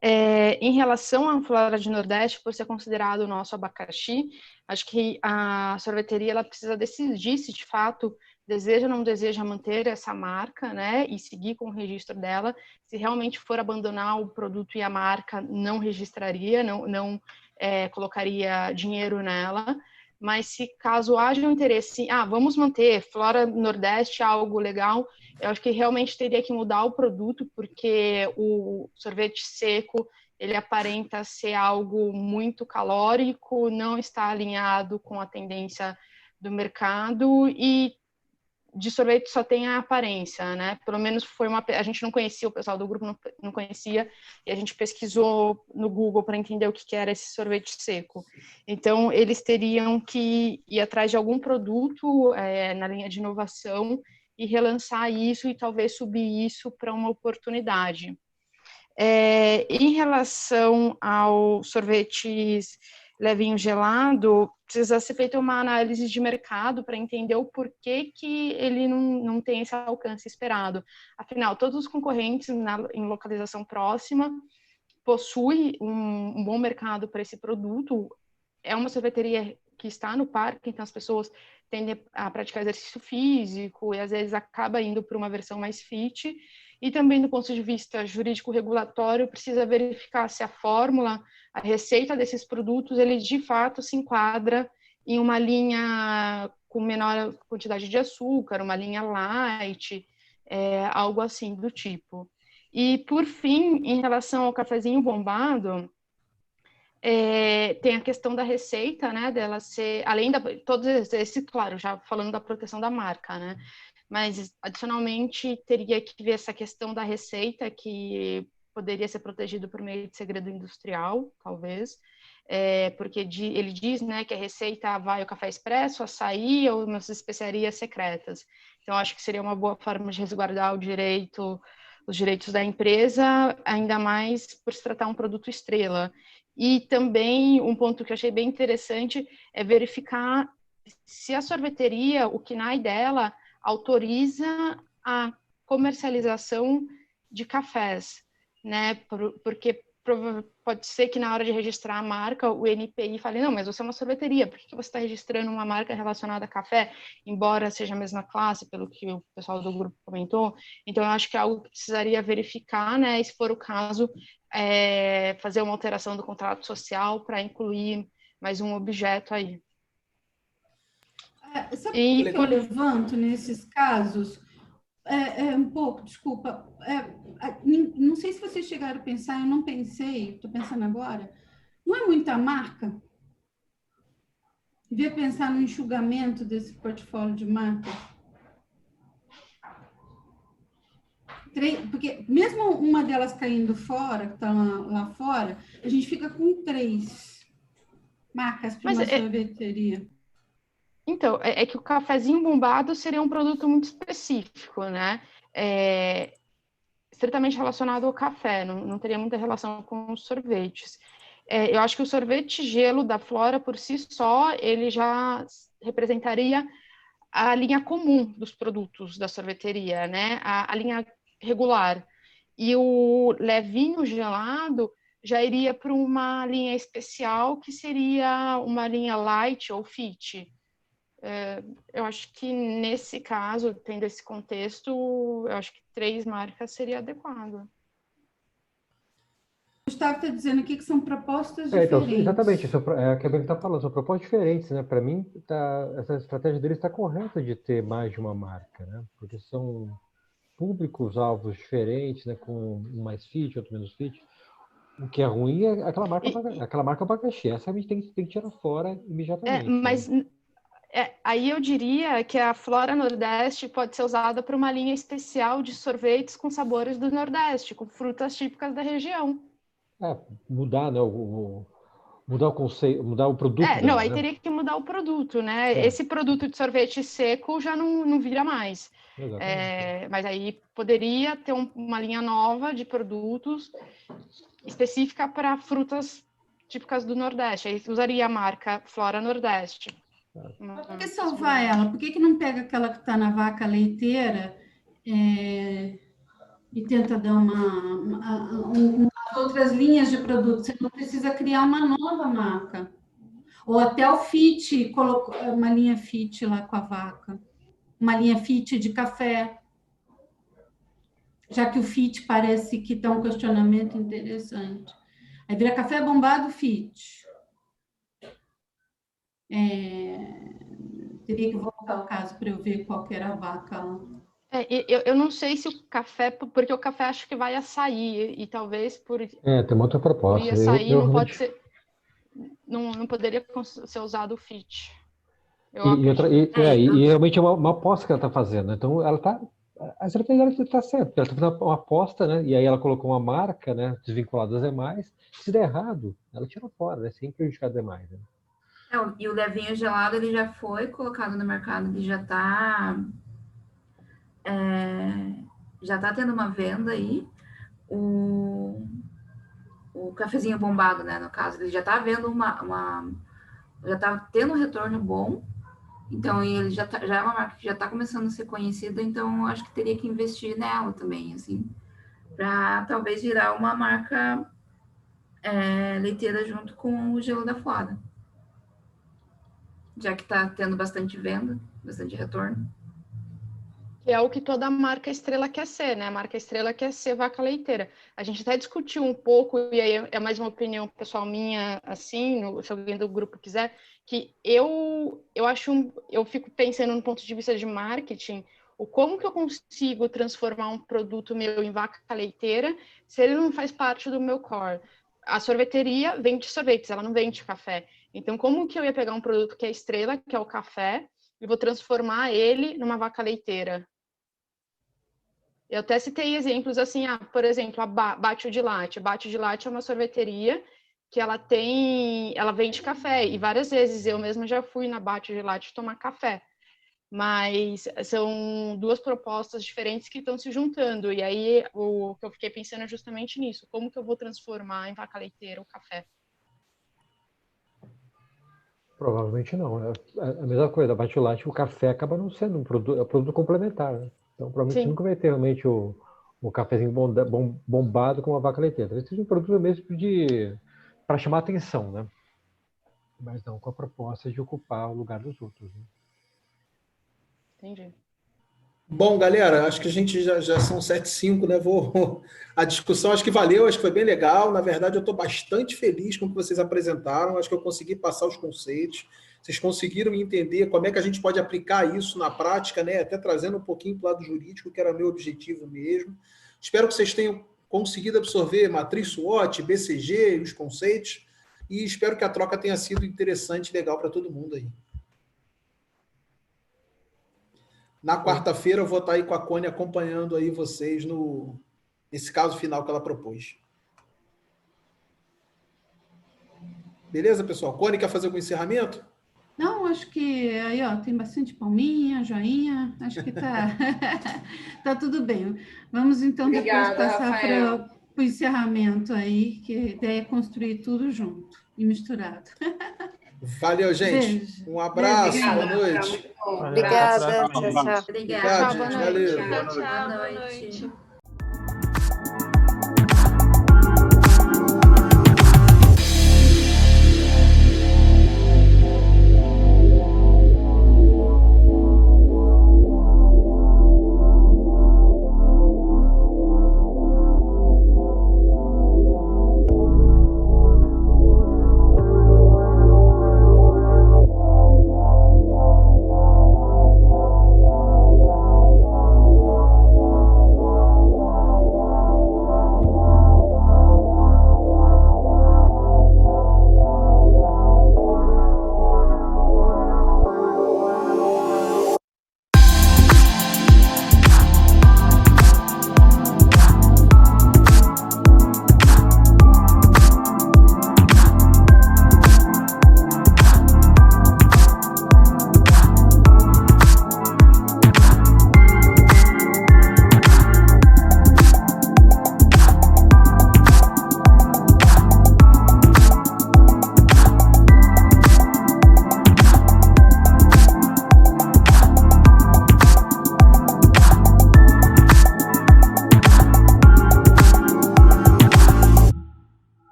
em relação à Flora de Nordeste, por ser considerado o nosso abacaxi, acho que a sorveteria ela precisa decidir se, de fato, deseja ou não deseja manter essa marca, né, e seguir com o registro dela. Se realmente for abandonar o produto e a marca, não registraria, não colocaria dinheiro nela. Mas se caso haja um interesse, vamos manter Flora Nordeste, algo legal, eu acho que realmente teria que mudar o produto, porque o sorvete seco, ele aparenta ser algo muito calórico, não está alinhado com a tendência do mercado e de sorvete só tem a aparência, né? Pelo menos a gente não conhecia, o pessoal do grupo não conhecia, e a gente pesquisou no Google para entender o que era esse sorvete seco. Então, eles teriam que ir atrás de algum produto na linha de inovação e relançar isso e talvez subir isso para uma oportunidade. Em relação aos sorvetes Levinho Gelado, precisa ser feita uma análise de mercado para entender o porquê que ele não tem esse alcance esperado. Afinal, todos os concorrentes em localização próxima possuem um bom mercado para esse produto. É uma sorveteria que está no parque, então as pessoas tendem a praticar exercício físico e às vezes acaba indo para uma versão mais fit. E também do ponto de vista jurídico-regulatório, precisa verificar se a fórmula, a receita desses produtos, ele de fato se enquadra em uma linha com menor quantidade de açúcar, uma linha light, algo assim do tipo. E, por fim, em relação ao cafezinho bombado, tem a questão da receita, né, dela ser, além da, todos esse, claro, já falando da proteção da marca, né, mas, adicionalmente, teria que ver essa questão da receita, que poderia ser protegido por meio de segredo industrial, talvez, porque ele diz, né, que a receita vai o café expresso, açaí ou umas especiarias secretas. Então, acho que seria uma boa forma de resguardar os direitos da empresa, ainda mais por se tratar um produto estrela. E também, um ponto que eu achei bem interessante é verificar se a sorveteria, o KNAI dela, autoriza a comercialização de cafés, né? Porque pode ser que na hora de registrar a marca, o NPI fale, não, mas você é uma sorveteria, por que você está registrando uma marca relacionada a café, embora seja a mesma classe, pelo que o pessoal do grupo comentou? Então, eu acho que é algo que precisaria verificar, né? E, se for o caso, fazer uma alteração do contrato social para incluir mais um objeto aí. Sabe o que eu levanto nesses casos? Um pouco, desculpa. Não sei se vocês chegaram a pensar, eu não pensei, estou pensando agora. Não é muita marca? Devia pensar no enxugamento desse portfólio de marcas. Porque mesmo uma delas caindo fora, que está lá fora, a gente fica com 3 marcas para uma sorveteria. Então, é que o cafezinho bombado seria um produto muito específico, né? Estritamente relacionado ao café, não teria muita relação com os sorvetes. Eu acho que o sorvete gelo da Flora, por si só, ele já representaria a linha comum dos produtos da sorveteria, né? A linha regular. E o levinho gelado já iria para uma linha especial, que seria uma linha light ou fit. Eu acho que nesse caso, tendo esse contexto, eu acho que 3 marcas seria adequado. O Gustavo está dizendo aqui que são propostas diferentes. Então, exatamente, isso é o que a Bem está falando, são propostas diferentes, né? Para mim, essa estratégia deles está correta de ter mais de uma marca, né? Porque são públicos-alvos diferentes, né? Com um mais fit, outro menos fit. O que é ruim é aquela marca abacaxi. Essa a gente tem que tirar fora imediatamente. Mas né? aí eu diria que a Flora Nordeste pode ser usada para uma linha especial de sorvetes com sabores do Nordeste, com frutas típicas da região. Mudar, né? Mudar o conceito, mudar o produto. Aí teria que mudar o produto, né? Esse produto de sorvete seco já não vira mais. Mas aí poderia ter uma linha nova de produtos específica para frutas típicas do Nordeste. Aí usaria a marca Flora Nordeste. Por que salvar ela? Por que não pega aquela que está na vaca leiteira e tenta dar umas outras linhas de produto? Você não precisa criar uma nova marca. Ou até o fit, colocou uma linha fit lá com a vaca. Uma linha fit de café. Já que o fit parece que está um questionamento interessante. Aí vira café bombado fit. Teria que voltar o caso para eu ver qual que era a vaca lá. Eu não sei se o café, porque o café acho que vai açaí, e talvez por... tem uma outra proposta. E açaí não pode ser... Não poderia ser usado o fit. E realmente é uma aposta que ela está fazendo. Então, ela está... A estratégia dela está certa. Ela está fazendo uma aposta, né? E aí ela colocou uma marca, né? Desvinculada das demais. Se der errado, ela tira fora, né? Sem prejudicar as demais, né? E o levinho gelado, ele já foi colocado no mercado, ele já está tendo uma venda aí. O cafezinho bombado, né, no caso, ele já está vendo já está tendo um retorno bom, então ele já é uma marca que já está começando a ser conhecida, então acho que teria que investir nela também, assim, para talvez virar uma marca leiteira junto com o gelo da Flora. Já que está tendo bastante venda, bastante retorno. Que é o que toda marca estrela quer ser, né? A marca estrela quer ser vaca leiteira. A gente até discutiu um pouco, e aí é mais uma opinião pessoal minha, assim, se alguém do grupo quiser, que eu fico pensando no ponto de vista de marketing, como que eu consigo transformar um produto meu em vaca leiteira se ele não faz parte do meu core. A sorveteria vende sorvetes, ela não vende café. Então, como que eu ia pegar um produto que é estrela, que é o café, e vou transformar ele numa vaca leiteira? Eu até citei exemplos assim, por exemplo, a Batio de Latte. A Batio de Latte é uma sorveteria que ela vende café, e várias vezes eu mesma já fui na Batio de Latte tomar café. Mas são duas propostas diferentes que estão se juntando, e aí o que eu fiquei pensando é justamente nisso, como que eu vou transformar em vaca leiteira o café? Provavelmente não. É a mesma coisa, a Batio Latte, o café acaba não sendo um produto complementar, né? Então, provavelmente Sim. nunca vai ter realmente o cafezinho bombado com a vaca leiteira. Talvez seja um produto mesmo para chamar atenção, né? Mas não com a proposta de ocupar o lugar dos outros, né? Entendi. Bom, galera, acho que a gente já são 7h05, né? A discussão acho que valeu, acho que foi bem legal. Na verdade, eu estou bastante feliz com o que vocês apresentaram. Acho que eu consegui passar os conceitos. Vocês conseguiram entender como é que a gente pode aplicar isso na prática, né? Até trazendo um pouquinho para o lado jurídico, que era meu objetivo mesmo. Espero que vocês tenham conseguido absorver matriz SWOT, BCG e os conceitos. E espero que a troca tenha sido interessante e legal para todo mundo aí. Na quarta-feira eu vou estar aí com a Connie acompanhando aí vocês nesse caso final que ela propôs. Beleza, pessoal? Connie, quer fazer algum encerramento? Não, acho que aí, ó, tem bastante palminha, joinha, acho que tá, tá tudo bem. Vamos então Obrigada, depois passar Rafael. para o encerramento aí, que a ideia é construir tudo junto e misturado. Valeu, gente. Beijo. Um abraço, Beijo. boa noite. Muito bom. Obrigada. Até a Tchau, próxima. tchau. Obrigada. Tchau, boa gente. noite. Valeu. Boa noite.